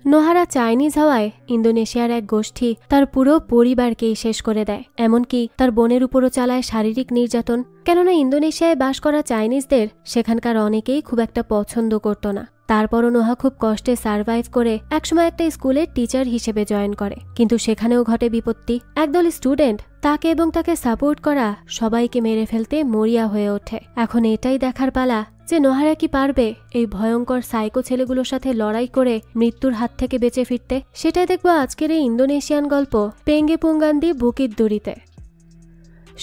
নোহারা Chinese হওয়ায় ইন্দোনেশিয়ার এক গোষ্ঠী তার পুরো পরিবারকেই শেষ করে দেয়, এমনকি তার বোনের উপরও চালায় শারীরিক নির্যাতন। কেননা ইন্দোনেশিয়ায় বাস করা চাইনিজদের সেখানকার অনেকেই খুব একটা পছন্দ করত না। তারপরও নোহা খুব কষ্টে সার্ভাইভ করে একসময় একটা স্কুলের টিচার হিসেবে জয়েন করে, কিন্তু সেখানেও ঘটে বিপত্তি। একদল স্টুডেন্ট তাকে এবং তাকে সাপোর্ট করা সবাইকে মেরে ফেলতে মরিয়া হয়ে ওঠে। এখন এটাই দেখার পালা যে নোহারা কি পারবে এই ভয়ঙ্কর সাইকো ছেলেগুলোর সাথে লড়াই করে মৃত্যুর হাত থেকে বেঁচে ফিরতে। সেটাই দেখবো আজকের এই ইন্দোনেশিয়ান গল্প পেঙ্গে পুঙ্গান্দি বুকিত দুরিতে।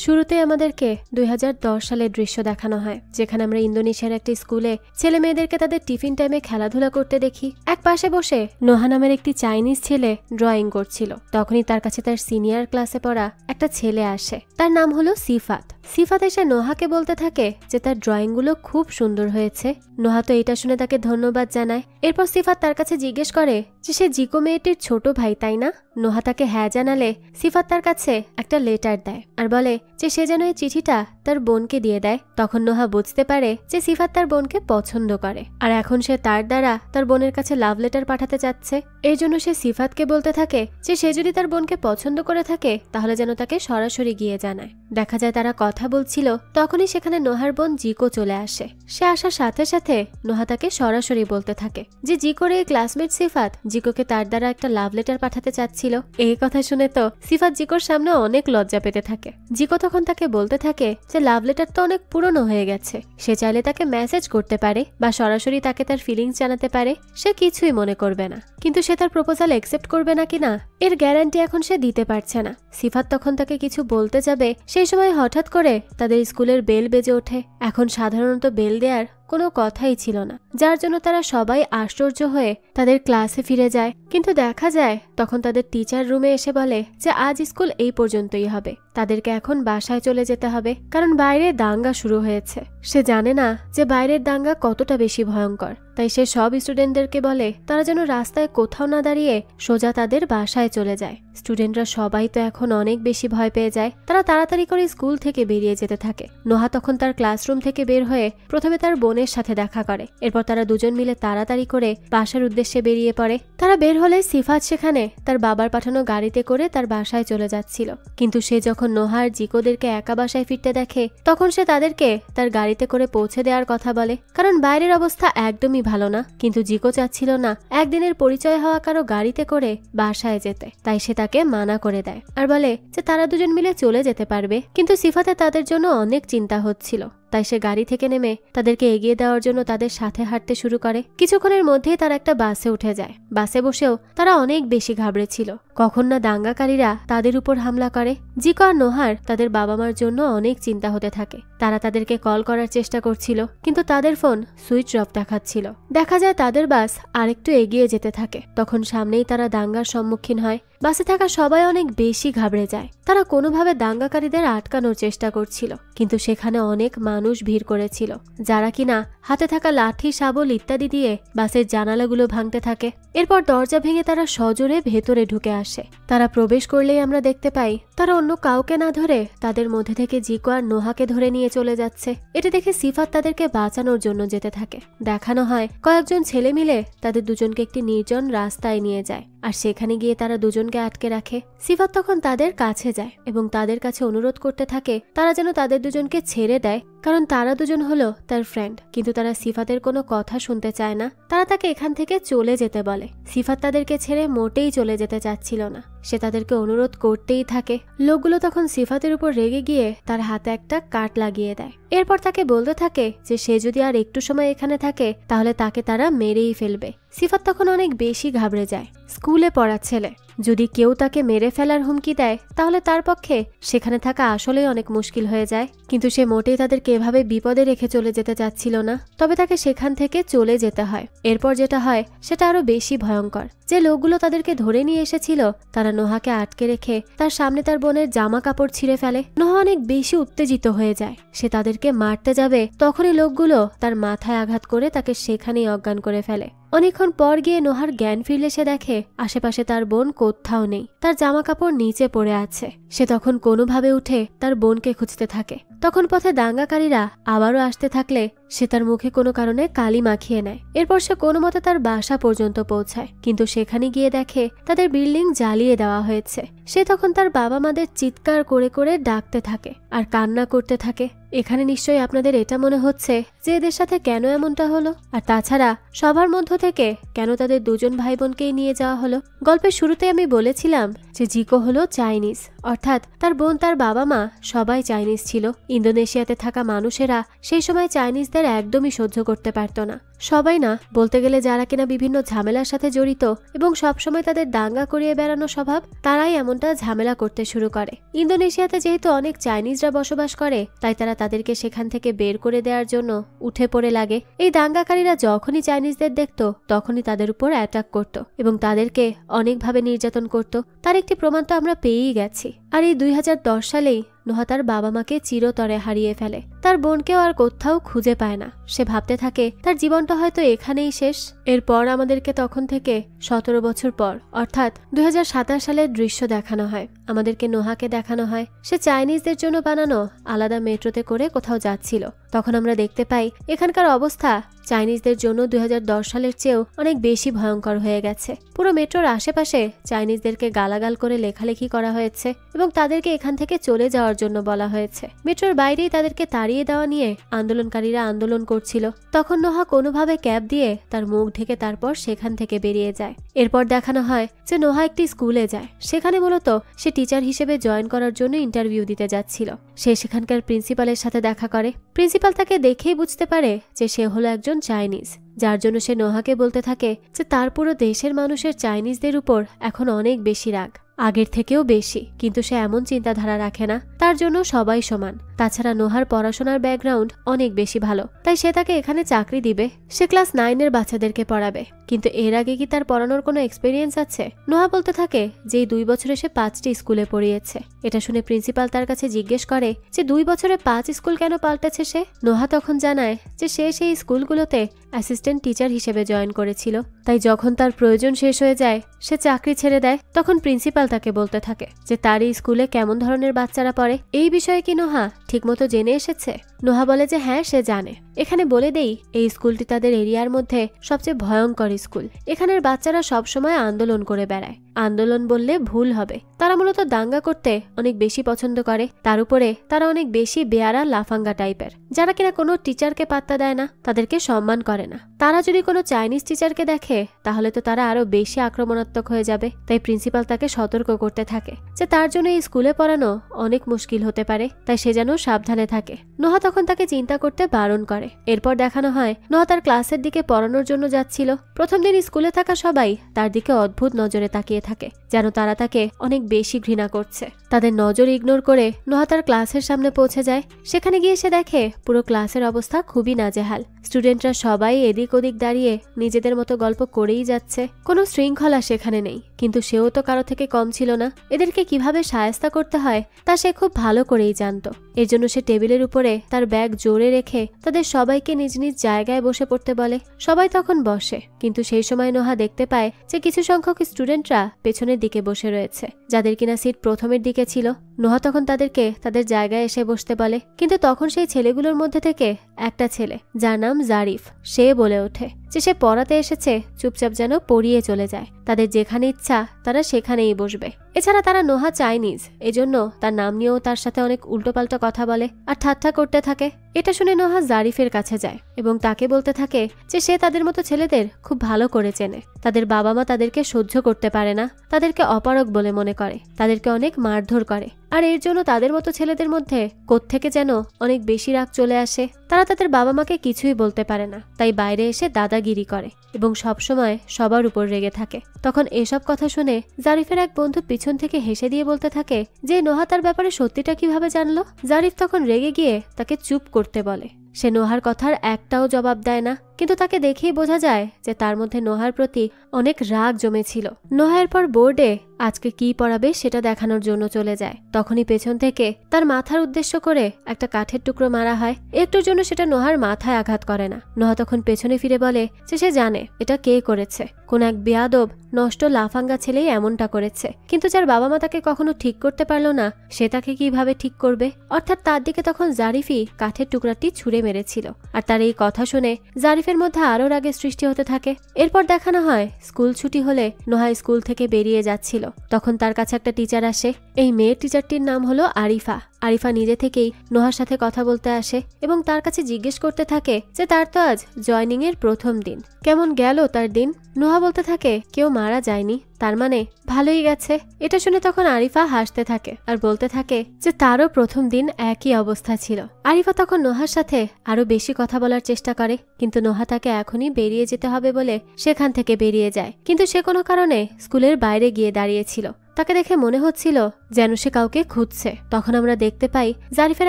শুরুতে আমাদেরকে 2010 সালের দৃশ্য দেখানো হয়, যেখানে আমরা ইন্দোনেশিয়ার একটি স্কুলে ছেলে মেয়েদেরকে তাদের টিফিন টাইমে খেলাধুলা করতে দেখি। এক পাশে বসে নোহা নামের একটি চাইনিজ ছেলে ড্রয়িং করছিল। তখনই তার কাছে তার সিনিয়র ক্লাসে পড়া একটা ছেলে আসে, তার নাম হলো সিফাত। সিফাত এসে নোহাকে বলতে থাকে যে তার ড্রয়িংগুলো খুব সুন্দর হয়েছে। নোহা তো এটা শুনে তাকে ধন্যবাদ জানায়। এরপর সিফাত তার কাছে জিজ্ঞেস করে যে সে জিকো মেয়েটির ছোট ভাই, তাই না? নোহা তাকে হ্যাঁ জানালে সিফাত তার কাছে একটা লেটার দেয় আর বলে যে সে যেন এই চিঠিটা তার বোনকে দিয়ে দেয়। তখন নোহা বুঝতে পারে যে সিফাত তার বোনকে পছন্দ করে, আর এখন সে তার দ্বারা তার বোনের কাছে লাভ লেটার পাঠাতে চাচ্ছে। এর জন্য সে সিফাতকে বলতে থাকে যে সে যদি তার বোনকে পছন্দ করে থাকে তাহলে যেন তাকে সরাসরি গিয়ে জানায়। দেখা যায় তারা কথা বলছিল, তখনই সেখানে নোহার বোন জিকো চলে আসে। সে আসার সাথে সাথে নোহা তাকে সরাসরি বলতে থাকে যে জিকোর এই ক্লাসমেট সিফাত জিকোকে তার দ্বারা একটা লাভ লেটার পাঠাতে চাচ্ছিল। এই কথা শুনে তো সিফাত জিকোর সামনে অনেক লজ্জা পেতে থাকে। জিকো তখন তাকে বলতে থাকে যে লাভ লেটার তো অনেক পুরনো হয়ে গেছে, সে চাইলে তাকে মেসেজ করতে পারে বা সরাসরি তাকে তার ফিলিংস জানাতে পারে, সে কিছুই মনে করবে না। কিন্তু সে তার প্রপোজাল অ্যাকসেপ্ট করবে না কিনা এর গ্যারান্টি এখন সে দিতে পারছে না। সিফাত তখন তাকে কিছু বলতে যাবে, সেই সময় হঠাৎ করে তাদের স্কুলের বেল বেজে ওঠে। এখন সাধারণত বেল দেওয়ার কোনো কথাই ছিল না, যার জন্য তারা সবাই আশ্চর্য হয়ে তাদের ক্লাসে ফিরে যায়। কিন্তু দেখা যায় তখন তাদের টিচার রুমে এসে বলে যে আজ স্কুল এই পর্যন্তই হবে, তাদেরকে এখন বাসায় চলে যেতে হবে, কারণ বাইরে দাঙ্গা শুরু হয়েছে। সে জানে না যে বাইরের দাঙ্গা কতটা বেশি ভয়ঙ্কর, তাই সে সব স্টুডেন্টদেরকে বলে তারা যেন রাস্তায় কোথাও না দাঁড়িয়ে সোজা তাদের বাসায় চলে যায়। স্টুডেন্টরা সবাই তো এখন অনেক বেশি ভয় পেয়ে যায়, তারা তাড়াতাড়ি করে স্কুল থেকে বেরিয়ে যেতে থাকে। নোহা তখন তার ক্লাসরুম থেকে বের হয়ে প্রথমে তার বোনের সাথে দেখা করে, এরপর তারা দুজন মিলে তাড়াতাড়ি করে বাসার উদ্দেশ্যে বেরিয়ে পড়ে। তারা বের হলে সিফাত সেখানে তার বাবার পাঠানো গাড়িতে করে তার বাসায় চলে যাচ্ছিল। কিন্তু সে যখন নোহা আর জিকোদেরকে একা বাসায় ফিরতে দেখে তখন সে তাদেরকে তার গাড়িতে করে পৌঁছে দেওয়ার কথা বলে, কারণ বাইরের অবস্থা একদমই ভালো না। কিন্তু জিকো চাচ্ছিল না একদিনের পরিচয় হওয়া কারো গাড়িতে করে বাসায় যেতে, তাই সে তাকে মানা করে দেয় আর বলে যে তারা দুজন মিলে চলে যেতে পারবে। কিন্তু সিফাতে তাদের জন্য অনেক চিন্তা হচ্ছিল, তাই সে গাড়ি থেকে নেমে তাদেরকে এগিয়ে দেওয়ার জন্য তাদের সাথে হাঁটতে শুরু করে। কিছুক্ষণের মধ্যেই তারা একটা বাসে উঠে যায়। বাসে বসেও তারা অনেক বেশি ঘাবড়েছিল, কখন না দাঙ্গাকারীরা তাদের উপর হামলা করে। জিকো আর নোহার তাদের বাবা মার জন্য অনেক চিন্তা হতে থাকে। তারা তাদেরকে কল করার চেষ্টা করছিল, কিন্তু তাদের ফোন সুইচ অফ দেখাচ্ছিল। দেখা যায় তাদের বাস আরেকটু এগিয়ে যেতে থাকে, তখন সামনেই তারা দাঙ্গার সম্মুখীন হয়। বাসে থাকা সবাই অনেক বেশি ঘাবড়ে যায়। তারা কোনোভাবে দাঙ্গাকারীদের আটকানোর চেষ্টা করছিল, কিন্তু সেখানে অনেক মানুষ ভিড় করেছিল, যারা কিনা হাতে থাকা লাঠি, শাবল ইত্যাদি দিয়ে বাসের জানালাগুলো ভাঙতে থাকে। এরপর দরজা ভেঙে তারা সজোরে ভেতরে ঢুকে আসে। তারা প্রবেশ করলেই আমরা দেখতে পাই তারা অন্য কাউকে না ধরে তাদের মধ্যে থেকে জিকো আর নোহাকে ধরে নিয়ে চলে যাচ্ছে। এটা দেখে সিফাত তাদেরকে বাঁচানোর জন্য যেতে থাকে। দেখানো হয় কয়েকজন ছেলে মিলে তাদের দুজনকে একটি নির্জন রাস্তায় নিয়ে যায়, আর সেখানে গিয়ে তারা দুজনকে আটকে রাখে। সিফাত তখন তাদের কাছে যায় এবং তাদের কাছে অনুরোধ করতে থাকে তারা যেন তাদের দুজনকে ছেড়ে দেয়, কারণ তারা দুজন হলো তার ফ্রেন্ড। কিন্তু তারা সিফাতের কোনো কথা শুনতে চায় না, তারা তাকে এখান থেকে চলে যেতে বলে। সিফাত তাদেরকে ছেড়ে মোটেই চলে যেতে চাচ্ছিল না, সে তাদেরকে অনুরোধ করতেই থাকে। লোকগুলো তখন সিফাতের উপর রেগে গিয়ে তার হাতে একটা কাট লাগিয়ে দেয়। এরপর তাকে বলতে থাকে যে সে যদি আর একটু সময় এখানে থাকে তাহলে তাকে তারা মেরেই ফেলবে। সিফাত তখন অনেক বেশি ঘাবড়ে যায়। স্কুলে পড়া ছেলে, যদি কেউ তাকে মেরে ফেলার হুমকি দেয় তাহলে তার পক্ষে সেখানে থাকা আসলেই অনেক মুশকিল হয়ে যায়। কিন্তু সে মোটেই তাদেরকে এভাবে বিপদে রেখে চলে যেতে চাচ্ছিল না, তবে তাকে সেখান থেকে চলে যেতে হয়। এরপর যেটা হয় সেটা আরো বেশি ভয়ঙ্কর। যে লোকগুলো তাদেরকে ধরে নিয়ে এসেছিল তারা নোহাকে আটকে রেখে তার সামনে তার বোনের জামা কাপড় ছিঁড়ে ফেলে। নোহা অনেক বেশি উত্তেজিত হয়ে যায়, সে তাদেরকে মারতে যাবে, তখনই লোকগুলো তার মাথায় আঘাত করে তাকে সেখানেই অজ্ঞান করে ফেলে। অনেকক্ষণ পর গিয়ে নোহার জ্ঞান ফিরলে সে দেখে আশেপাশে তার বোন কোথাও নেই, তার জামা কাপড় নিচে পড়ে আছে। সে তখন কোনোভাবে উঠে তার বোনকে খুঁজতে থাকে। তখন পথে দাঙ্গাকারীরা আবারও আসতে থাকলে সে তার মুখে কোনো কারণে কালি মাখিয়ে নেয়। এরপর সে কোনো মতে তার বাসা পর্যন্ত পৌঁছায়, কিন্তু সেখানে গিয়ে দেখে তাদের বিল্ডিং জ্বালিয়ে দেওয়া হয়েছে। সে তখন তার বাবা মাদের চিৎকার করে করে ডাকতে থাকে আর কান্না করতে থাকে। এখানে নিশ্চয়ই আপনাদের এটা মনে হচ্ছে যে এদের সাথে কেন এমনটা হলো, আর তাছাড়া সবার মধ্য থেকে কেন তাদের দুজন ভাই বোনকেই নিয়ে যাওয়া হলো। গল্পের শুরুতে আমি বলেছিলাম যে জিকো হলো চাইনিজ, অর্থাৎ তার বোন তার বাবা মা সবাই চাইনিজ ছিল। ইন্দোনেশিয়াতে থাকা মানুষেরা সেই সময় চাইনিজদের একদমই সহ্য করতে পারত না। সবাই না, বলতে গেলে যারা কিনা বিভিন্ন ঝামেলার সাথে জড়িত এবং সবসময় তাদের দাঙ্গা করিয়ে বেড়ানো স্বভাব, তারাই এমনটা ঝামেলা করতে শুরু করে। ইন্দোনেশিয়াতে যেহেতু অনেক চাইনিজরা বসবাস করে, তাই তারা তাদেরকে সেখান থেকে বের করে দেওয়ার জন্য উঠে পড়ে লাগে। এই দাঙ্গাকারীরা যখনই চাইনিজদের দেখত তখনই তাদের উপর অ্যাটাক করত এবং তাদেরকে অনেকভাবে নির্যাতন করত। তার একটি প্রমাণ তো আমরা পেয়েই গেছি। আর এই 2010 সালেই নোহা তার বাবা মাকে চিরতরে হারিয়ে ফেলে। তার বোনকেও আর কোথাও খুঁজে পায় না। সে ভাবতে থাকে তার জীবনটা হয়তো এখানেই শেষ। এরপর আমাদেরকে তখন থেকে 17 বছর পর অর্থাৎ 2027 সালের দৃশ্য দেখানো হয়। আমাদেরকে নোহাকে দেখানো হয় সে চাইনিজদের জন্য বানানো আলাদা মেট্রোতে করে কোথাও যাচ্ছিল। তখন আমরা দেখতে পাই এখানকার অবস্থা চাইনিজদের জন্য 2010 সালের চেয়েও অনেক বেশি ভয়ঙ্কর হয়ে গেছে। পুরো মেট্রোর আশেপাশে চাইনিজদেরকে গালাগাল করে লেখালেখি করা হয়েছে এবং তাদেরকে এখান থেকে চলে যাওয়ার জন্য বলা হয়েছে। মেট্রোর বাইরেই তাদেরকে তাড়িয়ে দেওয়া নিয়ে আন্দোলনকারীরা আন্দোলন করছিল। তখন নোহা কোনোভাবে ক্যাব দিয়ে তার মুখ ঢেকে তারপর সেখান থেকে বেরিয়ে যায়। এরপর দেখানো হয় যে নোহা একটি স্কুলে যায়। সেখানে মূলত সে টিচার হিসেবে জয়েন করার জন্য ইন্টারভিউ দিতে যাচ্ছিল। সে সেখানকার প্রিন্সিপালের সাথে দেখা করে। প্রিন্সিপাল তাকে দেখেই বুঝতে পারে যে সে হলো একজন চাইনিজ, যার জন্য সে নোহাকে বলতে থাকে যে তার পুরো দেশের মানুষের চাইনিজদের উপর এখন অনেক বেশি রাগ, আগের থেকেও বেশি। কিন্তু সে এমন চিন্তাধারা রাখে না, তার জন্য সবাই সমান। তাছাড়া নোহার পড়াশোনার ব্যাকগ্রাউন্ড অনেক বেশি ভালো, তাই সে তাকে এখানে চাকরি দিবে। সে ক্লাস 9-এর বাচ্চাদেরকে পড়াবে। কিন্তু এর আগে কি তার পড়ানোর কোনো এক্সপিরিয়েন্স আছে? নোহা বলতে থাকে যে এই 2 বছরে সে 5টি স্কুলে পড়িয়েছে। এটা শুনে প্রিন্সিপাল তার কাছে জিজ্ঞেস করে যে 2 বছরে 5 স্কুল কেন পাল্টেছে সে? নোহা তখন জানায় যে সে সেই স্কুলগুলোতে অ্যাসিস্ট্যান্ট টিচার হিসেবে জয়েন করেছিল, তাই যখন তার প্রয়োজন শেষ হয়ে যায় সে চাকরি ছেড়ে দেয়। তখন প্রিন্সিপাল তাকে বলতে থাকে যে তার এই স্কুলে কেমন ধরনের বাচ্চারা পড়ে, এই বিষয়ে কি নোহা ঠিকমতো জেনে এসেছে? নোহা বলে যে হ্যাঁ, সে জানে। এখানে বলে দেই এই স্কুলটি তাদের এরিয়ার মধ্যে সবচেয়ে ভয়ঙ্কর স্কুল। এখানের বাচ্চারা সবসময় আন্দোলন করে বেড়ায়। আন্দোলন বললে ভুল হবে, তারা মূলত দাঙ্গা করতে অনেক বেশি পছন্দ করে। তার উপরে তারা অনেক বেশি বেয়ারা লাফাঙ্গা টাইপের, যারা কিনা কোনো টিচারকে পাত্তা দেয় না, তাদেরকে সম্মান করে না। তারা যদি কোনো চাইনিজ টিচারকে দেখে তাহলে তো তারা আরো বেশি আক্রমণাত্মক হয়ে যাবে। তাই প্রিন্সিপাল তাকে সতর্ক করতে থাকে যে তার জন্য এই স্কুলে পড়ানো অনেক মুশকিল হতে পারে, তাই সে যেন সাবধানে থাকে। নোহা তখন তাকে চিন্তা করতে বারণ করে। এরপর দেখানো হয় নোহা তার ক্লাসের দিকে পড়ানোর জন্য যাচ্ছিল। প্রথম দিন স্কুলে থাকা সবাই তার দিকে অদ্ভুত নজরে তাকিয়ে থাকে, যেন তারা তাকে অনেক বেশি ঘৃণা করছে। তাদের নজর ইগনোর করে নোহা তার ক্লাসের সামনে পৌঁছে যায়। সেখানে গিয়ে সে দেখে পুরো ক্লাসের অবস্থা খুবই নাজেহাল। স্টুডেন্টরা সবাই এদিক ওদিক দাঁড়িয়ে নিজেদের মতো গল্প করেই যাচ্ছে। কোনো শৃঙ্খলা সেখানে নেই, কিন্তু সেও তো কারো থেকে কম ছিল না। এদেরকে কিভাবে শায়েস্তা করতে হয় তা সে খুব ভালো করেই জানতো। এর জন্য সে টেবিলের উপরে তার ব্যাগ জোরে রেখে তাদের সবাইকে নিজ নিজ জায়গায় বসে পড়তে বলে। সবাই তখন বসে, কিন্তু সেই সময় নোহা দেখতে পায় যে কিছু সংখ্যক স্টুডেন্টরা পেছনের দিকে বসে রয়েছে, যাদের কিনা সিট প্রথমের দিকে ছিল। নোহা তখন তাদেরকে তাদের জায়গায় এসে বসতে বলে, কিন্তু তখন সেই ছেলেগুলোর মধ্যে থেকে একটা ছেলে, যার নাম জারিফ, সে বলে ওঠে যে সে পড়াতে এসেছে, চুপচাপ যেন পড়িয়ে চলে যায়। তাদের যেখানে ইচ্ছা তারা সেখানেই বসবে। এছাড়া তারা নোহা চাইনিজ, এজন্য তার নাম নিয়েও তার সাথে অনেক উল্টোপাল্টা কথা বলে আর ঠাট্টা করতে থাকে। এটা শুনে নোহা জারিফের কাছে যায় এবং তাকে বলতে থাকে যে সে তাদের মতো ছেলেদের খুব ভালো করে চেনে। তাদের বাবা মা তাদেরকে সহ্য করতে পারে না, তাদেরকে অপারগ বলে মনে করে, তাদেরকে অনেক মারধর করে। আর এর জন্য তাদের মতো ছেলেদের মধ্যে কোত্থেকে যেন অনেক বেশি রাগ চলে আসে। তারা তাদের বাবা মাকে কিছুই বলতে পারে না, তাই বাইরে এসে দাদাগিরি করে এবং সবসময় সবার উপর রেগে থাকে। তখন এসব কথা শুনে জারিফের এক বন্ধু পিছন থেকে হেসে দিয়ে বলতে থাকে যে নোহা তার ব্যাপারে সত্যিটা কিভাবে জানলো। জারিফ তখন রেগে গিয়ে তাকে চুপ করতে বলে। সে নোহার কথার একটাও জবাব দেয় না। কিন্তু তাকে দেখেই বোঝা যায় যে তার মধ্যে নোহার প্রতি অনেক রাগ জমেছিল। নোহা এরপর বোর্ডে আজকে কি পড়াবে সেটা দেখানোর জন্য চলে যায়। তখনই পেছন থেকে তার মাথার উদ্দেশ্য করে একটা কাঠের টুকরো মারা হয়। একটুর জন্য সেটা নোহার মাথায় আঘাত করে না। নোহা তখন পেছনে ফিরে বলে যে সে জানে এটা কে করেছে, কোন এক বেয়াদব নষ্ট লাফাঙ্গা ছেলেই এমনটা করেছে, কিন্তু যার বাবা মা তাকে কখনো ঠিক করতে পারলো না সে তাকে কিভাবে ঠিক করবে। অর্থাৎ তার দিকে তখন জারিফই কাঠের টুকরাটি ছুঁড়ে মেরেছিল। আর তার এই কথা শুনে জারিফের মধ্যে আরো রাগের সৃষ্টি হতে থাকে। এরপর দেখানো হয় স্কুল ছুটি হলে নোহা স্কুল থেকে বেরিয়ে যাচ্ছিল। তখন তার কাছে একটা টিচার আসে। এই মেয়ের টিচারটির নাম হলো আরিফা। আরিফা নিজে থেকেই নোহার সাথে কথা বলতে আসে এবং তার কাছে জিজ্ঞেস করতে থাকে যে তার তো আজ জয়নিং এর প্রথম দিন, কেমন গেল তার দিন। নোহা বলতে থাকে কেউ মারা যায়নি, তার মানে ভালোই গেছে। এটা শুনে তখন আরিফা হাসতে থাকে আর বলতে থাকে যে তারও প্রথম দিন একই অবস্থা ছিল। আরিফা তখন নোহার সাথে আরো বেশি কথা বলার চেষ্টা করে, কিন্তু নোহা তাকে এখনই বেরিয়ে যেতে হবে বলে সেখান থেকে বেরিয়ে যায়। কিন্তু সে কোনো কারণে স্কুলের বাইরে গিয়ে দাঁড়িয়েছিল। তাকে দেখে মনে হচ্ছিল যেন সে কাউকে খুঁজছে। তখন আমরা দেখতে পাই জারিফের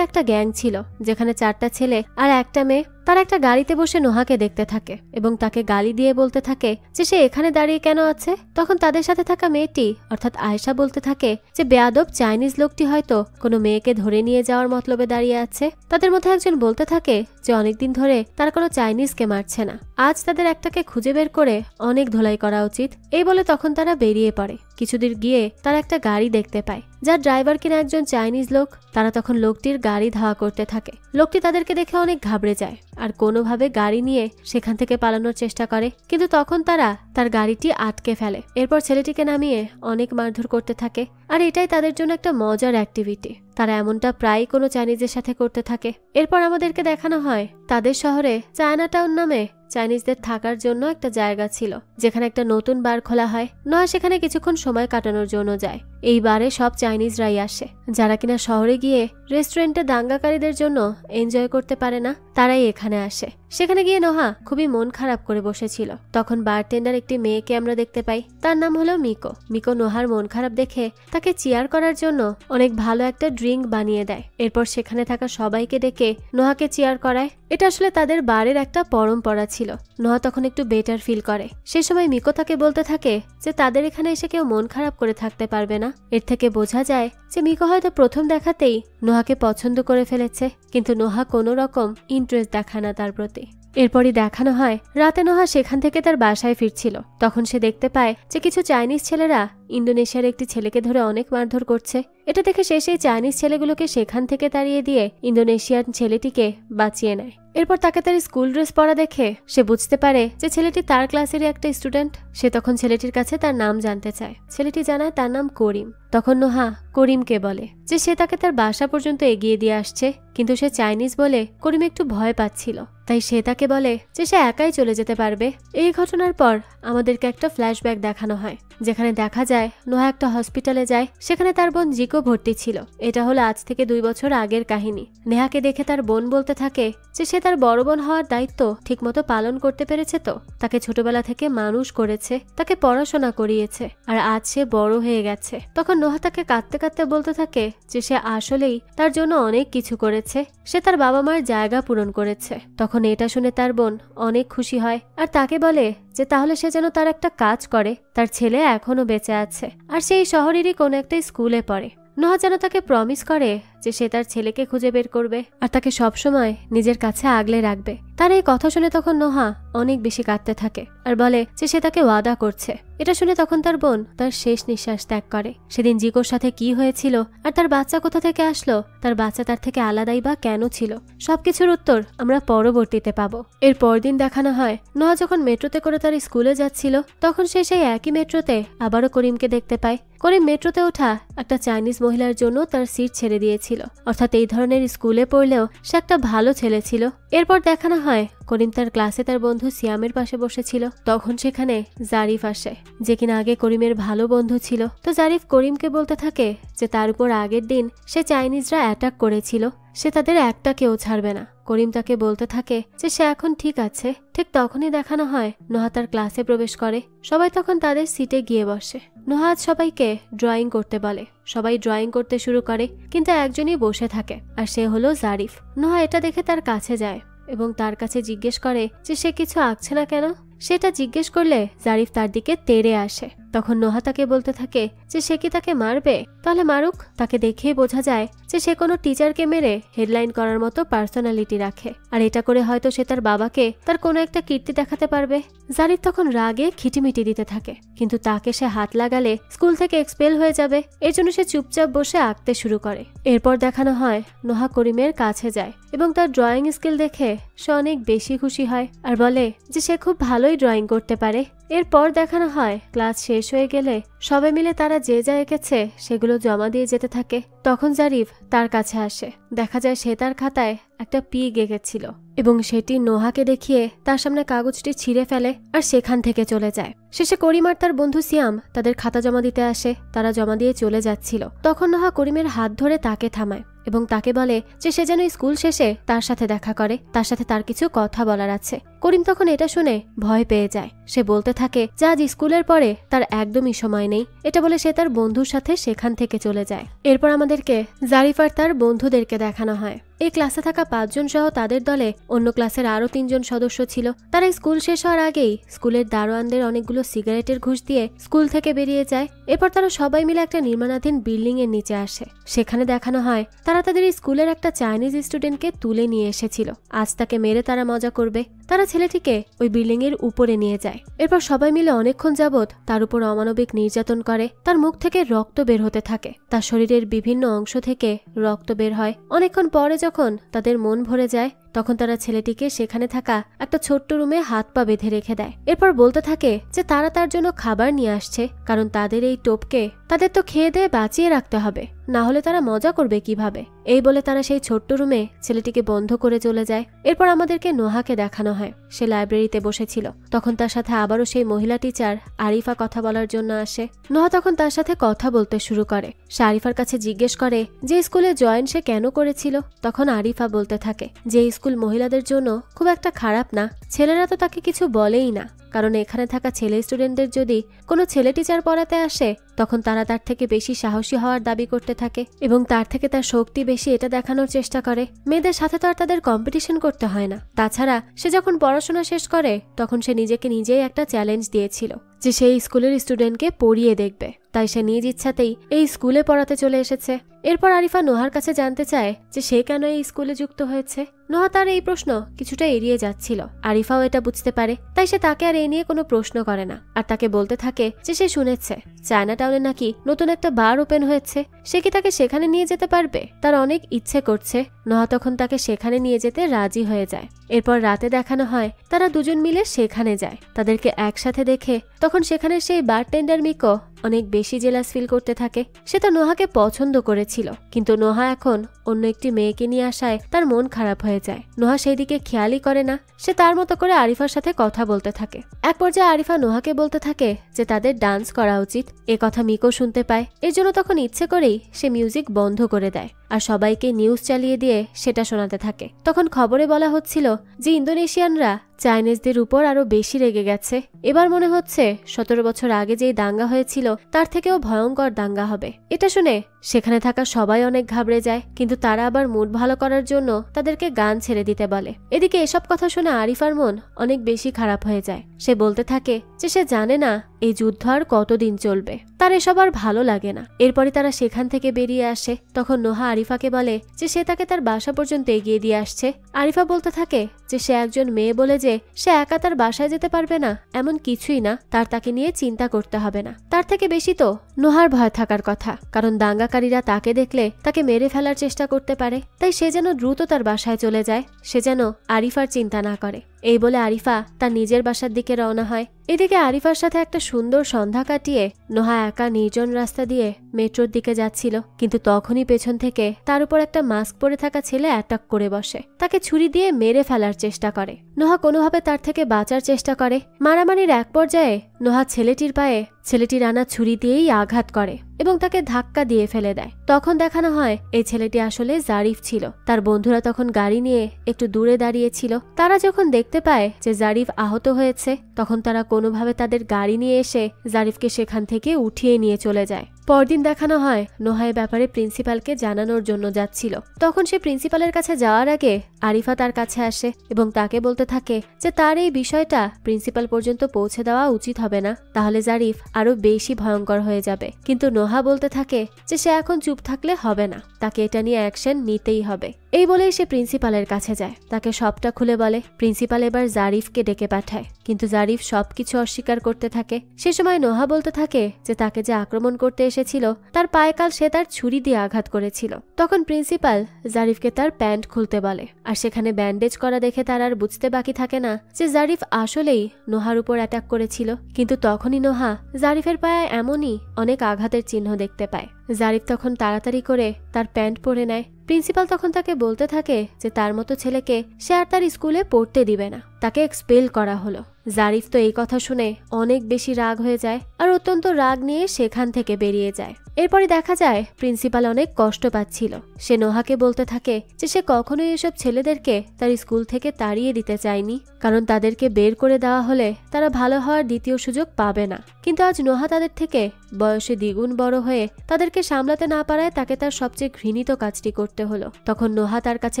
একটা গ্যাং ছিল, যেখানে 4টা ছেলে আর একটা মেয়ে। তারা একটা গাড়িতে বসে নোহাকে দেখতে থাকে এবং তাকে গালি দিয়ে বলতে থাকে যে সে এখানে দাঁড়িয়ে কেন আছে। তখন তাদের সাথে থাকা মেয়েটি অর্থাৎ আয়েশা বলতে থাকে যে বেয়াদব চাইনিজ লোকটি হয়তো কোনো মেয়েকে ধরে নিয়ে যাওয়ার মতলবে দাঁড়িয়ে আছে। তাদের মধ্যে একজন বলতে থাকে যে অনেকদিন ধরে তার কোনো চাইনিজকে মারছে না, আজ তাদের একটাকে খুঁজে বের করে অনেক ধোলাই করা উচিত। এই বলে তখন তারা বেরিয়ে পড়ে। কিছুদূর গিয়ে তারা একটা গাড়ি দেখতে পায় যার ড্রাইভার কিনা একজন চাইনিজ লোক। তারা তখন লোকটির গাড়ি ধাওয়া করতে থাকে। লোকটি তাদেরকে দেখে অনেক ঘাবড়ে যায় আর কোনোভাবে গাড়ি নিয়ে সেখান থেকে পালানোর চেষ্টা করে, কিন্তু তখন তারা তার গাড়িটি আটকে ফেলে। এরপর ছেলেটিকে নামিয়ে অনেক মারধর করতে থাকে। আর এটাই তাদের জন্য একটা মজার অ্যাক্টিভিটি। তারা এমনটা প্রায় কোনো চাইনিজের সাথে করতে থাকে। এরপর আমাদেরকে দেখানো হয় তাদের শহরে চায়না টাউন নামে চাইনিজদের থাকার জন্য একটা জায়গা ছিল, যেখানে একটা নতুন বার খোলা হয়। নোহা সেখানে কিছুক্ষণ সময় কাটানোর জন্য যায়। এই বারে সব চাইনিজরাই আসে, যারা কিনা শহরে গিয়ে রেস্টুরেন্টে দাঙ্গাকারীদের জন্য এনজয় করতে পারে না, তারাই এখানে আসে। সেখানে গিয়ে নোহা খুবই মন খারাপ করে বসেছিল। তখন বারটেন্ডার একটি মেয়েকে আমরা দেখতে পাই, তার নাম হলো মিকো। মিকো নোহার মন খারাপ দেখে তাকে চিয়ার করার জন্য অনেক ভালো একটা ড্রিঙ্ক বানিয়ে দেয়। এরপর সেখানে থাকা সবাইকে ডেকে নোহাকে চিয়ার করায়। এটা আসলে তাদের বারের একটা পরম্পরা ছিল। নোহা তখন একটু বেটার ফিল করে। সেই সময় মিকো তাকে বলতে থাকে যে তাদের এখানে এসে কেউ মন খারাপ করে থাকতে পারবে না। এর থেকে বোঝা যায় যে মিকো হয়তো প্রথম দেখাতেই নোহাকে পছন্দ করে ফেলেছে, কিন্তু নোহা কোনো রকম ইন্টারেস্ট দেখায় না তার প্রতি। এরপরই দেখানো হয় রাতে নোহা সেখান থেকে তার বাসায় ফিরছিল। তখন সে দেখতে পায় যে কিছু চাইনিজ ছেলেরা ইন্দোনেশিয়ার একটি ছেলেকে ধরে অনেক মারধর করছে। এটা দেখে সে সেই চাইনিজ ছেলেগুলোকে সেখান থেকে তাড়িয়ে দিয়ে ইন্দোনেশিয়ান ছেলেটিকে বাঁচিয়ে নেয়। এরপর তাকে তার স্কুল ড্রেস পরা দেখে সে বুঝতে পারে যে ছেলেটি তার ক্লাসেরই একটা স্টুডেন্ট। সে তখন ছেলেটির কাছে তার নাম জানতে চায়। ছেলেটি জানায় তার নাম করিম। তখন নোহা করিমকে বলে যে সে তাকে তার বাসা পর্যন্ত এগিয়ে দিয়ে আসছে, কিন্তু সে চাইনিজ বলে করিম একটু ভয় পাচ্ছিল। তাই সে তাকে বলে যে সে একাই চলে যেতে পারবে। এই ঘটনার পর আমাদেরকে একটা ফ্ল্যাশব্যাক দেখানো হয়, যেখানে দেখা যায় নোহা একটা হসপিটালে যায়। সেখানে তার বোন জিকো ভর্তি ছিল। এটা হলো আজ থেকে 2 বছর আগের কাহিনী। নেহাকে দেখে তার বোন বলতে থাকে যে সে তার বড় বোন হওয়ার দায়িত্ব ঠিকমতো পালন করতে পেরেছে তো। তাকে ছোটবেলা থেকে মানুষ করেছে, তাকে পড়াশোনা করিয়েছে, আর আজ সে বড় হয়ে গেছে। তখন নোহা তাকে কাঁদতে কাঁদতে বলতে থাকে যে সে আসলেই তার জন্য অনেক কিছু করেছে, সে তার বাবা মার জায়গা পূরণ করেছে। তখন এটা শুনে তার বোন অনেক খুশি হয় আর তাকে বলে যে তাহলে সে যেন তার একটা কাজ করে। তার ছেলে এখনো বেঁচে আছে আর সেই শহরেরই কোনো একটা স্কুলে পড়ে। নোহা যেন তাকে প্রমিস করে যে সে তার ছেলেকে খুঁজে বের করবে আর তাকে সবসময় নিজের কাছে আগলে রাখবে। তার এই কথা শুনে তখন নোহা অনেক বেশি কাঁদতে থাকে আর বলে যে সে তাকে ওয়াদা করছে। এটা শুনে তখন তার বোন তার শেষ নিঃশ্বাস ত্যাগ করে। সেদিন জিকোর সাথে কি হয়েছিল আর তার বাচ্চা কোথা থেকে আসলো, তার বাচ্চা তার থেকে আলাদাই বা কেন ছিল, সবকিছুর উত্তর আমরা পরবর্তীতে পাবো। এর পরদিন দেখানো হয় নোহা যখন মেট্রোতে করে তার স্কুলে যাচ্ছিল, তখন সে সেই একই মেট্রোতে আবারও করিমকে দেখতে পায়। করিম মেট্রোতে ওঠা একটা চাইনিজ মহিলার জন্য তার সিট ছেড়ে দিয়েছিল। অর্থাৎ এই ধরনের স্কুলে পড়লেও সে একটা ভালো ছেলে ছিল। এরপর দেখানো হয় করিম তার ক্লাসে তার বন্ধু সিয়ামের পাশে বসেছিল। তখন সেখানে জারিফ আসে, যে কিনা আগে করিমের ভালো বন্ধু ছিল। তো জারিফ করিমকে বলতে থাকে যে তার উপর আগের দিন সে চাইনিজরা অ্যাটাক করেছিল, সে তাদের একটাকেও ছাড়বে না। করিম তাকে বলতে থাকে যে সে এখন ঠিক আছে। ঠিক তখনই দেখানো হয় নোহা তার ক্লাসে প্রবেশ করে। সবাই তখন তাদের সিটে গিয়ে বসে। নোহা সবাইকে ড্রয়িং করতে বলে। সবাই ড্রয়িং করতে শুরু করে, কিন্তু একজনই বসে থাকে আর সে হলো জারিফ। নোহা এটা দেখে তার কাছে যায় এবং তার কাছে জিজ্ঞেস করে যে সে কিছু আঁকছে না কেন। সেটা জিজ্ঞেস করলে জারিফ তার দিকে তেড়ে আসে। তখন নোহা তাকে বলতে থাকে যে সে কি তাকে মারবে, তাহলে মারুক। তাকে দেখেই বোঝা যায় যে সে কোনো টিচারকে মেরে হেডলাইন করার মতো পার্সোনালিটি রাখে, আর এটা করে হয়তো সে তার বাবাকে তার কোনো একটা কীর্তি দেখাতে পারবে। জারিফ তখন রাগে খিটিমিটি দিতে থাকে, কিন্তু তাকে সে হাত লাগালে স্কুল থেকে এক্সপেল হয়ে যাবে, এর জন্য সে চুপচাপ বসে আঁকতে শুরু করে। এরপর দেখানো হয় নোহা করিমের কাছে যায় এবং তার ড্রয়িং স্কিল দেখে সে অনেক বেশি খুশি হয় আর বলে যে সে খুব ভালোই ড্রয়িং করতে পারে। এরপর দেখানো হয় ক্লাস শেষ হয়ে গেলে সবাই মিলে তারা যে যা এঁকেছে সেগুলো জমা দিয়ে যেতে থাকে। তখন জারিফ তার কাছে আসে, দেখা যায় সে তার খাতায় একটা পিগ এঁকেছিল এবং সেটি নোহাকে দেখিয়ে তার সামনে কাগজটি ছিঁড়ে ফেলে আর সেখান থেকে চলে যায়। শেষে করিম আর তার বন্ধু সিয়াম তাদের খাতা জমা দিতে আসে। তারা জমা দিয়ে চলে যাচ্ছিল, তখন নোহা করিমের হাত ধরে তাকে থামায় এবং তাকে বলে যে সে যেন স্কুল শেষে তার সাথে দেখা করে, তার সাথে তার কিছু কথা বলার আছে। করিম তখন এটা শুনে ভয় পেয়ে যায়। সে বলতে থাকে যে আজ স্কুলের পরে তার একদমই সময় নেই। এটা বলে সে তার বন্ধুর সাথে সেখান থেকে চলে যায়। এরপর আমাদেরকে জারিফ আর তার বন্ধুদেরকে দেখানো হয়। এই ক্লাসে থাকা 5 জন সহ তাদের দলে অন্য ক্লাসের আরো 3 জন সদস্য ছিল। তারা স্কুল শেষ হওয়ার আগেই স্কুলের দারোয়ানদের অনেকগুলো সিগারেটের ঘুষ দিয়ে স্কুল থেকে বেরিয়ে যায়। এরপর তারা সবাই মিলে একটা নির্মাণাধীন বিল্ডিং এর নিচে আসে। সেখানে দেখানো হয় তারা তাদের স্কুলের একটা চাইনিজ স্টুডেন্টকে তুলে নিয়ে এসেছিল। আজ তাকে মেরে তারা মজা করবে। তারা ছেলেটিকে ওই বিল্ডিং এর উপরে নিয়ে যায়। এরপর সবাই মিলে অনেকক্ষণ যাবৎ তার উপর অমানবিক নির্যাতন করে। তার মুখ থেকে রক্ত বের হতে থাকে, তার শরীরের বিভিন্ন অংশ থেকে রক্ত বের হয়। অনেকক্ষণ পরে যখন তাদের মন ভরে যায় তখন তারা ছেলেটিকে সেখানে থাকা একটা ছোট্ট রুমে হাত পা বেঁধে রেখে দেয়। এরপর বলতে থাকে যে তারা তার জন্য খাবার নিয়ে আসছে, কারণ তাদের এই টোপকে তাদের তো খেয়ে দিয়ে বাঁচিয়ে রাখতে হবে, না হলে তারা মজা করবে কিভাবে। এই বলে তারা সেই ছোট্ট রুমে ছেলেটিকে বন্ধ করে চলে যায়। এরপর আমাদেরকে নোহাকে দেখানো হয়। সে লাইব্রেরিতে বসেছিল। তখন তার সাথে আবারও সেই মহিলা টিচার আরিফা কথা বলার জন্য আসে। নোহা তখন তার সাথে কথা বলতে শুরু করে। সে আরিফার কাছে জিজ্ঞেস করে যে স্কুলে জয়েন সে কেন করেছিল। তখন আরিফা বলতে থাকে যে স্কুল মহিলাদের জন্য খুব একটা খারাপ না, ছেলেরা তো তাকে কিছু বলেই না, কারণ এখানে থাকা ছেলে স্টুডেন্টদের যদি কোনো ছেলে টিচার পড়াতে আসে তখন তারা তার থেকে বেশি সাহসী হওয়ার দাবি করতে থাকে এবং তার থেকে তার শক্তি বেশি এটা দেখানোর চেষ্টা করে। মেয়েদের সাথে তো আর তাদের কম্পিটিশন করতে হয় না। তাছাড়া সে যখন পড়াশোনা শেষ করে তখন সে নিজেকে নিজেই একটা চ্যালেঞ্জ দিয়েছিল যে সেই স্কুলের স্টুডেন্টকে পড়িয়ে দেখবে, তাই সে নিজ ইচ্ছাতেই এই স্কুলে পড়াতে চলে এসেছে। এরপর আরিফা নোহার কাছে জানতে চায় যে সে কেন এই স্কুলে যুক্ত হয়েছে। নোহা তার এই প্রশ্ন কিছুটা এড়িয়ে যাচ্ছিল। আরিফাও এটা বুঝতে পারে, তাই সে তাকে আর এই নিয়ে কোনো প্রশ্ন করে না আর তাকে বলতে থাকে যে সে শুনেছে চায়না টাউনে নাকি নতুন একটা বার ওপেন হয়েছে, সে কি তাকে সেখানে নিয়ে যেতে পারবে। তার অনেক ইচ্ছে করছে। নোহা তখন তাকে সেখানে নিয়ে যেতে রাজি হয়ে যায়। এরপর রাতে দেখানো হয় তারা দুজন মিলে সেখানে যায়। তাদেরকে একসাথে দেখে তখন সেখানে সেই বারটেন্ডার মিকো অনেক বেশি জেলাস ফিল করতে থাকে। সে তো নোহাকে পছন্দ করেছিল, কিন্তু নোহা এখন অন্য একটি মেয়েকে নিয়ে আসায় তার মন খারাপ হয়ে যায়। নোহা সেই দিকে খেয়ালই করে না। সে তার মতো করে আরিফার সাথে কথা বলতে থাকে। এক পর্যায়ে আরিফা নোহাকে বলতে থাকে যে তাদের ডান্স করা উচিত। এ কথা মিকো শুনতে পায়। এর জন্য তখন ইচ্ছে করেই সে মিউজিক বন্ধ করে দেয় আর সবাইকে নিউজ চালিয়ে দিয়ে সেটা শোনাতে থাকে। তখন খবরে বলা হচ্ছিল যে ইন্দোনেশিয়ানরা চাইনিজদের উপর আরো বেশি রেগে গেছে। এবার মনে হচ্ছে 17 বছর আগে যেই দাঙ্গা হয়েছিল তার থেকেও ভয়ঙ্কর দাঙ্গা হবে। এটা শুনে সেখানে থাকা সবাই অনেক ঘাবড়ে যায়, কিন্তু তারা আবার মুড ভালো করার জন্য তাদেরকে গান ছেড়ে দিতে বলে। এদিকে এসব কথা শুনে আরিফার মন অনেক বেশি খারাপ হয়ে যায়। সে বলতে থাকে যে সে জানে না এই যুদ্ধ আর কতদিন চলবে, তার এসব আর ভালো লাগে না। এরপরে তারা সেখান থেকে বেরিয়ে আসে। তখন নোহা আরিফাকে বলে যে সে তাকে তার বাসা পর্যন্ত এগিয়ে দিয়ে আসছে। আরিফা বলতে থাকে যে সে একজন মেয়ে বলে যে সে একা তার বাসায় যেতে পারবে না এমন কিছুই না, তাকে নিয়ে চিন্তা করতে হবে না। তার থেকে বেশি তো নোহার ভয় থাকার কথা, কারণ দাঙ্গাকারীরা তাকে দেখলে তাকে মেরে ফেলার চেষ্টা করতে পারে। তাই সে যেন দ্রুত তার বাসায় চলে যায়, সে যেন আরিফার চিন্তা না করে। এই বলে আরিফা তার নিজের বাসার দিকে রওনা হয়। এদিকে আরিফার সাথে একটা সুন্দর সন্ধ্যা কাটিয়ে নোহা একা নির্জন রাস্তা দিয়ে মেট্রোর দিকে যাচ্ছিল, কিন্তু তখনই পেছন থেকে তার উপর একটা মাস্ক পরে থাকা ছেলে অ্যাটাক করে বসে। তাকে ছুরি দিয়ে মেরে ফেলার চেষ্টা করে। নোহা কোনোভাবে তার থেকে বাঁচার চেষ্টা করে। মারামারির এক পর্যায়ে নোহা ছেলেটির পায়ে ছেলেটির আনা ছুরি দিয়েই আঘাত করে এবং তাকে ধাক্কা দিয়ে ফেলে দেয়। তখন দেখানো হয় এই ছেলেটি আসলে জারিফ ছিল। তার বন্ধুরা তখন গাড়ি নিয়ে একটু দূরে দাঁড়িয়েছিল। তারা যখন দেখতে পায় যে জারিফ আহত হয়েছে তখন তারা কোনোভাবে তাদের গাড়ি নিয়ে এসে জারিফকে সেখান থেকে উঠিয়ে নিয়ে চলে যায়। পরদিন দেখানো হয় নোহা এ ব্যাপারে প্রিন্সিপালকে জানানোর জন্য যাচ্ছিল। তখন সে প্রিন্সিপালের কাছে যাওয়ার আগে আরিফা তার কাছে আসে এবং তাকে বলতে থাকে যে তার এই বিষয়টা প্রিন্সিপাল পর্যন্ত পৌঁছে দেওয়া উচিত হবে না, তাহলে জারিফ আরো বেশি ভয়ঙ্কর হয়ে যাবে। কিন্তু নোহা বলতে থাকে যে সে এখন চুপ থাকলে হবে না, তাকে এটা নিয়ে অ্যাকশন নিতেই হবে। এই বলেই সে প্রিন্সিপালের কাছে যায়, তাকে সবটা খুলে বলে। প্রিন্সিপাল এবার জারিফকে ডেকে পাঠায়, কিন্তু জারিফ সবকিছু অস্বীকার করতে থাকে। সে সময় নোহা বলতে থাকে যে তাকে যে আক্রমণ করতে এসেছিল তার পায়ে কাল সে তার ছুরি দিয়ে আঘাত করেছিল। তখন প্রিন্সিপাল জারিফকে তার প্যান্ট খুলতে বলে, আর সেখানে ব্যান্ডেজ করা দেখে তার আর বুঝতে বাকি থাকে না যে জারিফ আসলেই নোহার উপর অ্যাটাক করেছিল। কিন্তু তখনই নোহা জারিফের পায়ে এমনই অনেক আঘাতের চিহ্ন দেখতে পায়। জারিফ তখন তাড়াতাড়ি করে তার প্যান্ট পরে নেয়। প্রিন্সিপাল তখন তাকে বলতে থাকে যে তার মতো ছেলেকে সে আর তার স্কুলে পড়তে দিবে না, তাকে এক্সপেল করা হলো। জারিফ তো এই কথা শুনে অনেক বেশি রাগ হয়ে যায় আর অত্যন্ত রাগ নিয়ে সেখান থেকে বেরিয়ে যায়। এরপরে দেখা যায় প্রিন্সিপাল অনেক কষ্ট পাচ্ছিল। সে নোহাকে বলতে থাকে যে সে কখনোই এসব ছেলেদেরকে তার স্কুল থেকে তাড়িয়ে দিতে চায়নি, কারণ তাদেরকে বের করে দেওয়া হলে তারা ভালো হওয়ার দ্বিতীয় সুযোগ পাবে না। কিন্তু আজ নোহা তাদের থেকে বয়সে দ্বিগুণ বড় হয়ে তাদেরকে সামলাতে না পারায় তাকে তার সবচেয়ে ঘৃণিত কাজটি করতে হলো। তখন নোহা তার কাছে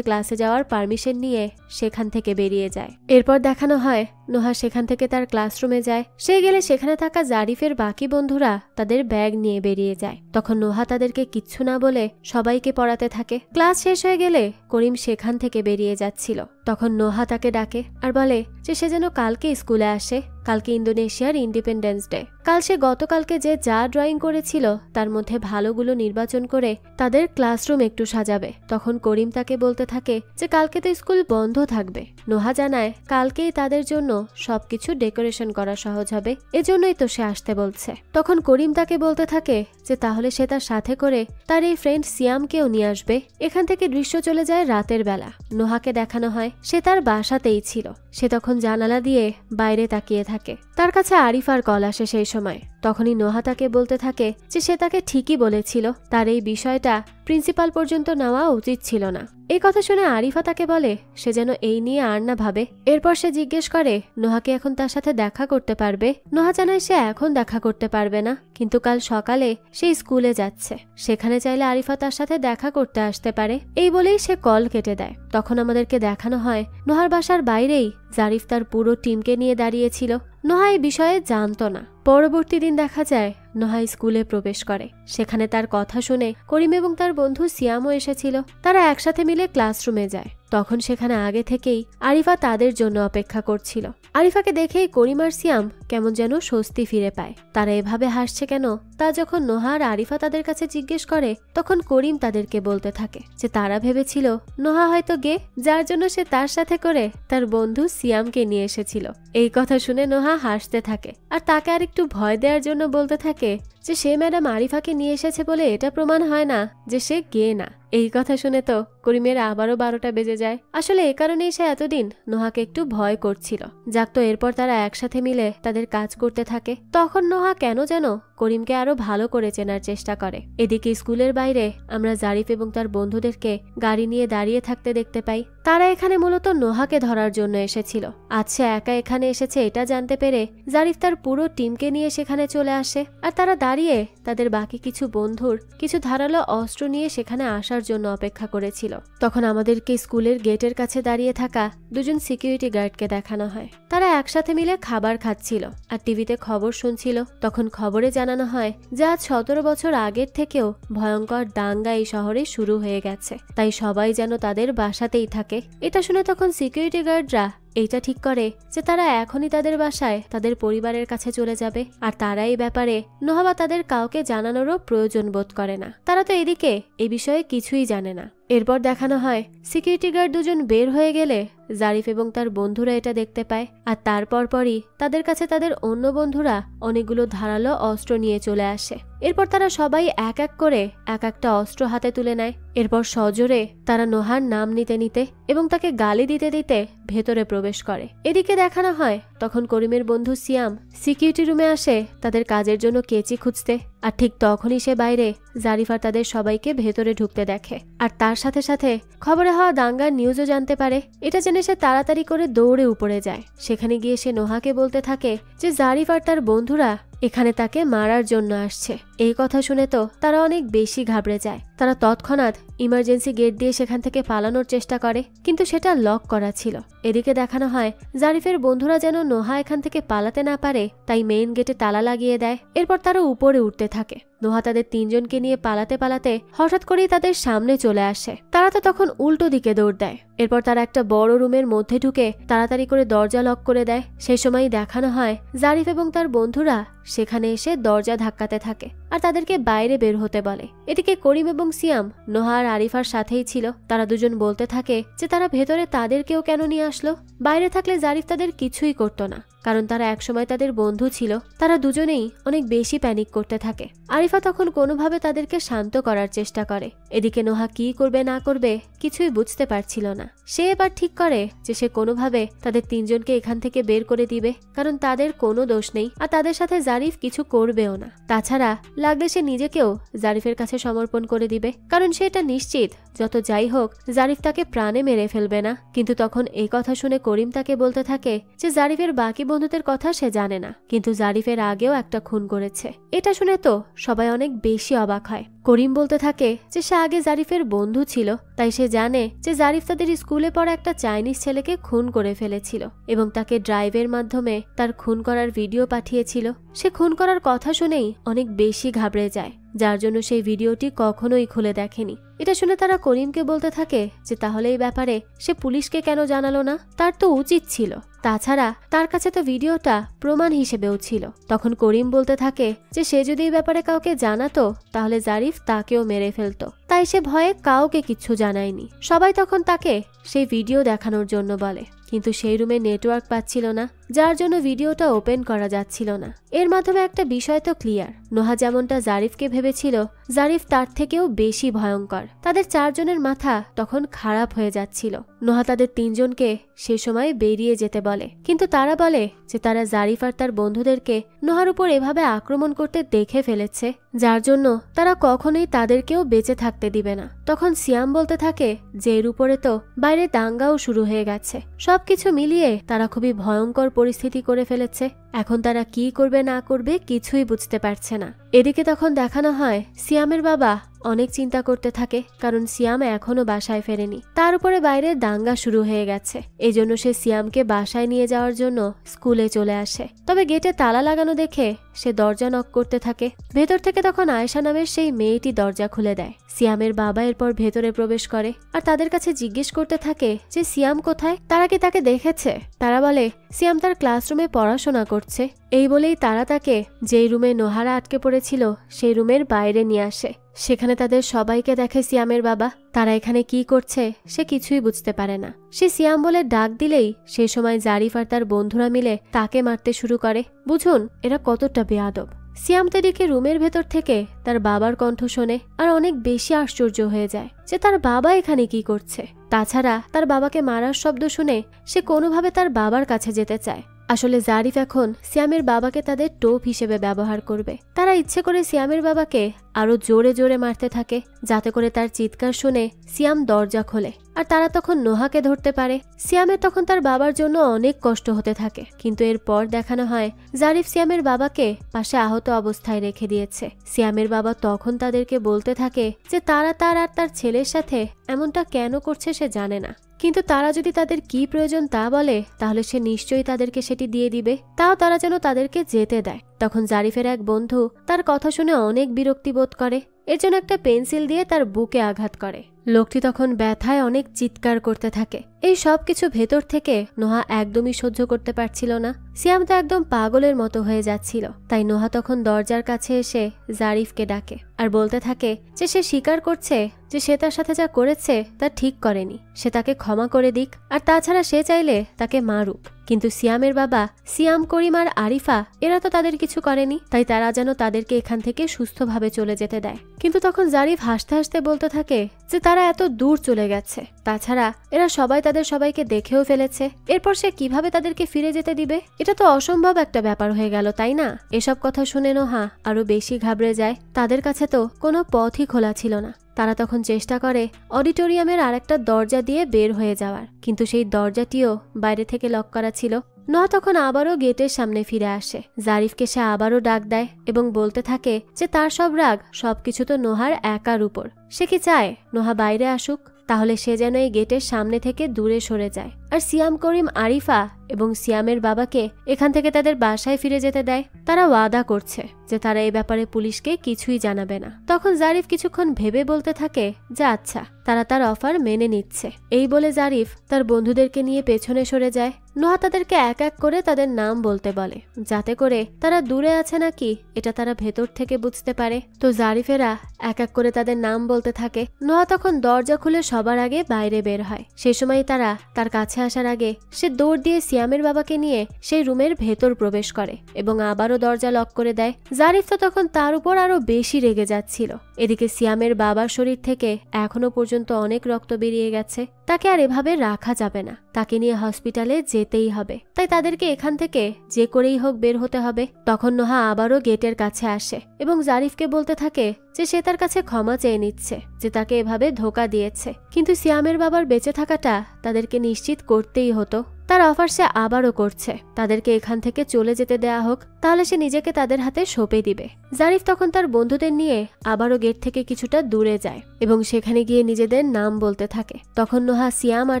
ক্লাসে যাওয়ার পারমিশন নিয়ে সেখান থেকে বেরিয়ে যায়। এরপর দেখানো হয় নোহা সেখান থেকে তার ক্লাসরুমে যায়। সে গেলে সেখানে থাকা জারিফের বাকি বন্ধুরা তাদের ব্যাগ নিয়ে বেরিয়ে যায়। তখন নোহা তাদেরকে কিচ্ছু না বলে সবাইকে পড়াতে থাকে। ক্লাস শেষ হয়ে গেলে করিম সেখান থেকে বেরিয়ে যাচ্ছিল। তখন নোহা তাকে ডাকে আর বলে যে সে যেন কালকে স্কুলে আসে, কালকে ইন্দোনেশিয়ার ইন্ডিপেন্ডেন্স ডে। কাল সে গতকালকে যে যা ড্রয়িং করেছিল তার মধ্যে ভালোগুলো নির্বাচন করে তাদের ক্লাসরুম একটু সাজাবে। তখন করিম তাকে বলতে থাকে যে কালকে তো স্কুল বন্ধ থাকবে। নোহা জানায় কালকেই তাদের জন্য সবকিছু ডেকোরেশন করা সহজ হবে, এজন্যই তো সে আসতে বলছে। তখন করিম তাকে বলতে থাকে যে তাহলে সে তার সাথে করে তার এই ফ্রেন্ড সিয়ামকেও নিয়ে আসবে। এখান থেকে দৃশ্য চলে যায় রাতের বেলা। নোহাকে দেখানো হয় সে তার বাসাতেই ছিল। সে তখন জানালা দিয়ে বাইরে তাকিয়ে থাকে। তার কাছে আরিফার কল আসে সেই সময়। তখনই নোহা তাকে বলতে থাকে যে সে তাকে ঠিকই বলেছিল, তার এই বিষয়টা প্রিন্সিপাল পর্যন্ত নেওয়া উচিত ছিল না। এই কথা শুনে আরিফা তাকে বলে সে যেন এই নিয়ে আর না ভাবে। এরপর সে জিজ্ঞেস করে নোহাকে এখন তার সাথে দেখা করতে পারবে। নোহা জানায় সে এখন দেখা করতে পারবে না, কিন্তু কাল সকালে সে স্কুলে যাচ্ছে, সেখানে চাইলে আরিফা তার সাথে দেখা করতে আসতে পারে। এই বলেই সে কল কেটে দেয়। তখন আমাদেরকে দেখানো হয় নোহার বাসার বাইরেই জারিফ তার পুরো টিমকে নিয়ে দাঁড়িয়েছিল। নোহা এই বিষয়ে জানতো না। পরবর্তী দিন দেখা যায় নোহা স্কুলে প্রবেশ করে। সেখানে তার কথা শুনে করিম এবং তার বন্ধু সিয়ামও এসেছিল। তারা একসাথে মিলে ক্লাসরুমে যায়। তখন সেখানে আগে থেকেই আরিফা তাদের জন্য অপেক্ষা করছিল। আরিফাকে দেখেই করিম আর সিয়াম কেমন যেন স্বস্তি ফিরে পায়। তারা এভাবে হাসছে কেন তা যখন নোহা আর আরিফা তাদের কাছে জিজ্ঞেস করে, তখন করিম তাদেরকে বলতে থাকে যে তারা ভেবেছিল নোহা হয়তো গে, যার জন্য সে তার সাথে করে তার বন্ধু সিয়ামকে নিয়ে এসেছিল। এই কথা শুনে নোহা হাসতে থাকে আর তাকে আর একটু ভয় দেওয়ার জন্য বলতে থাকে যে সে ম্যাডাম আরিফাকে নিয়ে এসেছে বলে এটা প্রমাণ হয় না যে সে গে না। এই কথা শুনে তো করিমের আবারও 12টা বেজে যায়। আসলে এ কারণেই সে এতদিন নোহাকে একটু ভয় করছিল। যাক, তো এরপর তারা একসাথে মিলে তাদের কাজ করতে থাকে। তখন নোহা কেন যেন করিমকে আরো ভালো করে চেনার চেষ্টা করে। এদিকে স্কুলের বাইরে আমরা জারিফ এবং তার বন্ধুদেরকে গাড়ি নিয়ে দাঁড়িয়ে থাকতে দেখতে পাই। তারা এখানে মূলত নোহাকে ধরার জন্য এসেছিল। আজ সে একা এখানে এসেছে এটা জানতে পেরে জারিফ তার পুরো টিমকে নিয়ে সেখানে চলে আসে। আর তারা দাঁড়িয়ে তাদের বাকি কিছু বন্ধুর কিছু ধারালো অস্ত্র নিয়ে সেখানে আসার জন্য অপেক্ষা করেছিল। তখন আমাদেরকে স্কুলের গেটের কাছে দাঁড়িয়ে থাকা দুজন সিকিউরিটি গার্ডকে দেখানো হয়। তারা একসাথে মিলে খাবার খাচ্ছিল আর টিভিতে খবর শুনছিল। তখন খবরে জানানো হয় যে আজ 17 বছর আগের থেকেও ভয়ঙ্কর দাঙ্গা এই শহরে শুরু হয়ে গেছে, তাই সবাই যেন তাদের বাসাতেই থাকে। এটা শুনে তখন সিকিউরিটি গার্ডরা এইটা ঠিক করে যে তারা এখনই তাদের বাসায় তাদের পরিবারের কাছে চলে যাবে। আর তারা এই ব্যাপারে নহবা তাদের কাউকে জানানোরও প্রয়োজন বোধ করে না। তারা তো এদিকে এই বিষয়ে কিছুই জানে না। এরপর দেখানো হয় সিকিউরিটি গার্ড দুজন বের হয়ে গেলে জারিফ এবং তার বন্ধুরা এটা দেখতে পায়। আর তারপর পরই তাদের কাছে তাদের অন্য বন্ধুরা অনেকগুলো ধারালো অস্ত্র নিয়ে চলে আসে। এরপর তারা সবাই এক এক করে এক একটা অস্ত্র হাতে তুলে নেয়। এরপর সজোরে তারা নোহার নাম নিতে নিতে এবং তাকে গালি দিতে দিতে ভেতরে প্রবেশ করে। এদিকে দেখানো হয় তখন করিমের বন্ধু সিয়াম সিকিউরিটি রুমে আসে তাদের কাজের জন্য কেচি খুঁজতে। আর ঠিক তখনই সে বাইরে জারিফা তাদের সবাইকে ভেতরে ঢুকতে দেখে। আর তার সাথে সাথে খবরে হওয়া দাঙ্গার নিউজও জানতে পারে। এটা জেনে সে তাড়াতাড়ি করে দৌড়ে উপরে যায়। সেখানে গিয়ে সে নোহাকে বলতে থাকে যে জারিফ আর তার বন্ধুরা এখানে তাকে মারার জন্য আসছে। এই কথা শুনে তো তারা অনেক বেশি ঘাবড়ে যায়। তারা তৎক্ষণাৎ ইমার্জেন্সি গেট দিয়ে সেখান থেকে পালানোর চেষ্টা করে, কিন্তু সেটা লক করা ছিল। এদিকে দেখানো হয় জারিফের বন্ধুরা যেন নোহা এখান থেকে পালাতে না পারে তাই মেইন গেটে তালা লাগিয়ে দেয়। এরপর তারা উপরে উঠতে থাকে। নোহা তাদের তিনজনকে নিয়ে পালাতে পালাতে হঠাৎ করেই তাদের সামনে চলে আসে। তারা তো তখন উল্টো দিকে দৌড় দেয়। এরপর তারা একটা বড় রুমের মধ্যে ঢুকে তাড়াতাড়ি করে দরজা লক করে দেয়। সেই সময়ই দেখানো হয় জারিফ এবং তার বন্ধুরা সেখানে এসে দরজা ধাক্কাতে থাকে আর তাদেরকে বাইরে বের হতে বলে। এদিকে করিম এবং সিয়াম নোহা আর আরিফার সাথেই ছিল। তারা দুজন বলতে থাকে যে তারা ভেতরে তাদেরকেও কেন নিয়ে আসলো। বাইরে থাকলে জারিফ তাদের কিছুই করতো না, কারণ তারা একসময় তাদের বন্ধু ছিল। তারা দুজনেই অনেক বেশি প্যানিক করতে থাকে। আরিফা তখন কোনোভাবে তাদেরকে শান্ত করার চেষ্টা করে। এদিকে নোহা কি করবে না করবে কিছুই বুঝতে পারছিল না। সে এবার ঠিক করে যে সে কোনোভাবে তাদের তিনজনকে এখান থেকে বের করে দিবে, কারণ তাদের কোনো দোষ নেই আর তাদের সাথে জারিফ কিছু করবেও না। তাছাড়া লাগলে সে নিজেকেও জারিফের কাছে সমর্পণ করে দিবে, কারণ সে এটা নিশ্চিত যত যাই হোক জারিফ তাকে প্রাণে মেরে ফেলবে না। কিন্তু তখন এই কথা শুনে করিম তাকে বলতে থাকে যে জারিফের বাকি বন্ধুদের কথা সে জানে না, কিন্তু জারিফের আগেও একটা খুন করেছে। এটা শুনে তো সবাই অনেক বেশি অবাক হয়। করিম বলতে থাকে যে সে আগে জারিফের বন্ধু ছিল, তাই সে জানে যে জারিফ তাদের স্কুলে পড়া একটা চাইনিজ ছেলেকে খুন করে ফেলেছিল এবং তাকে ড্রাইভের মাধ্যমে তার খুন করার ভিডিও পাঠিয়েছিল। সে খুন করার কথা শুনেই অনেক বেশি ঘাবড়ে যায়, যার জন্য সেই ভিডিওটি কখনোই খুলে দেখেনি। এটা শুনে তারা করিমকে বলতে থাকে যে তাহলে এই ব্যাপারে সে পুলিশকে কেন জানালো না, তার তো উচিত ছিল। তাছাড়া তার কাছে তো ভিডিওটা প্রমাণ হিসেবেও ছিল। তখন করিম বলতে থাকে যে সে যদি এই ব্যাপারে কাউকে জানাতো তাহলে জারিফ তাকেও মেরে ফেলতো, তাই সে ভয়ে কাউকে কিচ্ছু জানায়নি। সবাই তখন তাকে সেই ভিডিও দেখানোর জন্য বলে, কিন্তু সেই রুমে নেটওয়ার্ক পাচ্ছিল না, যার জন্য ভিডিওটা ওপেন করা যাচ্ছিল না। এর মাধ্যমে একটা বিষয় তো ক্লিয়ার, নোহা যেমনটা জারিফকে ভেবেছিল জারিফ তার থেকেও বেশি ভয়ঙ্কর। তাদের চারজনের মাথা তখন খারাপ হয়ে যাচ্ছিল। নোহা তাদের তিনজনকে সে সময় বেরিয়ে যেতে বলে, কিন্তু তারা বলে যে তারা জারিফ আর তার বন্ধুদেরকে নোহার উপর এভাবে আক্রমণ করতে দেখে ফেলেছে, যার জন্য তারা কখনোই তাদেরকেও বেঁচে থাকতে দিবে না। তখন সিয়াম বলতে থাকে যে এর উপরে তো বাইরে দাঙ্গাও শুরু হয়ে গেছে। সবকিছু মিলিয়ে তারা খুবই ভয়ঙ্কর পরিস্থিতি করে ফেলেছে। এখন তারা কি করবে না করবে কিছুই বুঝতে পারছে না। এদিকে তখন দেখানো হয় সিয়ামের বাবা অনেক চিন্তা করতে থাকে, কারণ সিয়াম এখনো বাসায় ফেরেনি। তার উপরে বাইরে দাঙ্গা শুরু হয়ে গেছে। এজন্য সে সিয়ামকে বাসায় নিয়ে যাওয়ার জন্য স্কুলে চলে আসে। তবে গেটে তালা লাগানো দেখে সে দরজা নক করতে থাকে। ভেতর থেকে তখন আয়েশা নামের সেই মেয়েটি দরজা খুলে দেয়। সিয়ামের বাবা এরপর ভেতরে প্রবেশ করে আর তাদের কাছে জিজ্ঞেস করতে থাকে যে সিয়াম কোথায়, তারা কি তাকে দেখেছে। তারা বলে সিয়াম তার ক্লাসরুমে পড়াশোনা করছে। এই বলেই তারা তাকে যেই রুমে নোহারা আটকে পড়েছিল সেই রুমের বাইরে নিয়ে আসে। সেখানে তাদের সবাইকে দেখে সিয়ামের বাবা। তারা এখানে কি করছে সে কিছুই বুঝতে পারে না। সে সিয়াম বলে ডাক দিলেই সে সময় জারিফ আর তার বন্ধুরা মিলে তাকে মারতে শুরু করে। বুঝুন এরা কতটা বেয়াদব। সিয়াম তেদিকে রুমের ভেতর থেকে তার বাবার কণ্ঠ শোনে আর অনেক বেশি আশ্চর্য হয়ে যায় যে তার বাবা এখানে কি করছে। তাছাড়া তার বাবাকে মারার শব্দ শুনে সে কোনোভাবে তার বাবার কাছে যেতে চায়। আসলে জারিফ এখন সিয়ামের বাবাকে তাদের টোপ হিসেবে ব্যবহার করবে। তারা ইচ্ছে করে সিয়ামের বাবাকে আরো জোরে জোরে মারতে থাকে, যাতে করে তার চিৎকার শুনে সিয়াম দরজা খোলে আর তারা তখন নোহাকে ধরতে পারে। সিয়ামের তখন তার বাবার জন্য অনেক কষ্ট হতে থাকে, কিন্তু এরপর দেখানো হয় জারিফ সিয়ামের বাবাকে পাশে আহত অবস্থায় রেখে দিয়েছে। সিয়ামের বাবা তখন তাদেরকে বলতে থাকে যে তারা তার আর তার ছেলের সাথে এমনটা কেন করছে সে জানে না, কিন্তু তারা যদি তাদের কি প্রয়োজন তা বলে তাহলে সে নিশ্চয়ই তাদেরকে সেটি দিয়ে দিবে, তাও তারা যেন তাদেরকে যেতে দেয়। তখন জারিফের এক বন্ধু তার কথা শুনে অনেক বিরক্তি বোধ করে, এর জন্য একটা পেন্সিল দিয়ে তার বুকে আঘাত করে। লোকটি তখন ব্যথায় অনেক চিৎকার করতে থাকে। এই সব কিছু ভেতর থেকে নোহা একদমই সহ্য করতে পারছিল না। সিয়াম তো একদম পাগলের মতো হয়ে যাচ্ছিল। তাই নোহা তখন দরজার কাছে এসে জারিফকে ডাকে আর বলতে থাকে যে সে স্বীকার করছে যে সে তার সাথে যা করেছে তা ঠিক করেনি, সে তাকে ক্ষমা করে দিক, আর তাছাড়া সে চাইলে তাকে মারুক। কিন্তু সিয়ামের বাবা সিয়াম, করিম আর আরিফা এরা তো তাদের কিছু করেনি, তাই তারা যেন তাদেরকে এখান থেকে সুস্থভাবে চলে যেতে দেয়। কিন্তু তখন জারিফ হাসতে হাসতে বলতে থাকে যে তারা এত দূর চলে গেছে, তাছাড়া এরা সবাই তাদের সবাইকে দেখেও ফেলেছে, এরপর সে কিভাবে তাদেরকে ফিরে যেতে দিবে? এটা তো অসম্ভব একটা ব্যাপার হয়ে গেল, তাই না? এসব কথা শুনে নোহা আরো বেশি ঘাবড়ে যায়। তাদের কাছে তো কোনো পথই খোলা ছিল না। তারা তখন চেষ্টা করে অডিটোরিয়ামের আরেকটা দরজা দিয়ে বের হয়ে যাওয়ার, কিন্তু সেই দরজাটিও বাইরে থেকে লক করা ছিল। নোহা তখন আবারও গেটের সামনে ফিরে আসে। জারিফকে সে আবারও ডাক দেয় এবং বলতে থাকে যে তার সব রাগ সবকিছু তো নোহার একার উপর। সে কি চায় নোহা বাইরে আসুক, তাহলে সে যেন এই গেটের সামনে থেকে দূরে সরে যায় আর সিয়াম, করিম, আরিফা এবং সিয়ামের বাবাকে এখান থেকে তাদের বাসায় ফিরে যেতে দেয়। তারা ওয়াদা করছে যে তারা এই ব্যাপারে পুলিশকে কিছুই জানাবে না। তখন জারিফ কিছুক্ষণ ভেবে বলতে থাকে যে আচ্ছা, তারা তার অফার মেনে নিচ্ছে। এই বলে জারিফ তার বন্ধুদেরকে নিয়ে পেছনে সরে যায়। নোহা তাদেরকে এক এক করে তাদের নাম বলতে বলে, যাতে করে তারা দূরে আছে নাকি এটা তারা ভেতর থেকে বুঝতে পারে। তো জারিফেরা এক এক করে তাদের নাম বলতে থাকে। নোহা তখন দরজা খুলে সবার আগে বাইরে বের হয়। সেই সময় তারা তার কাছে আসার আগে সে দৌড় দিয়ে সিয়ামের বাবাকে নিয়ে সেই রুমের ভেতর প্রবেশ করে এবং আবারও দরজা লক করে দেয়। জারিফ তো তখন তার উপর আরো বেশি রেগে যাচ্ছিল। এদিকে সিয়ামের বাবার শরীর থেকে এখনো পর্যন্ত অনেক রক্ত বেরিয়ে গেছে। তাকে আর এভাবে রাখা যাবে না, তাকে নিয়ে হসপিটালে যেতেই হবে। তাই তাদেরকে এখান থেকে যে করেই হোক বের হতে হবে। তখন নোহা আবারও গেটের কাছে আসে এবং জারিফকে বলতে থাকে যে সে তার কাছে ক্ষমা চেয়ে নিচ্ছে যে তাকে এভাবে ধোকা দিয়েছে, কিন্তু সিয়ামের বাবার বেঁচে থাকাটা তাদেরকে নিশ্চিত করতেই হতো। তার অফার সে আবারও করছে, তাদেরকে এখান থেকে চলে যেতে দেয়া হোক, তাহলে সে নিজেকে তাদের হাতে সঁপে দিবে। জারিফ তখন তার বন্ধুদের নিয়ে আবারও গেট থেকে কিছুটা দূরে যায় এবং সেখানে গিয়ে নিজেদের নাম বলতে থাকে। তখন নোহা সিয়াম আর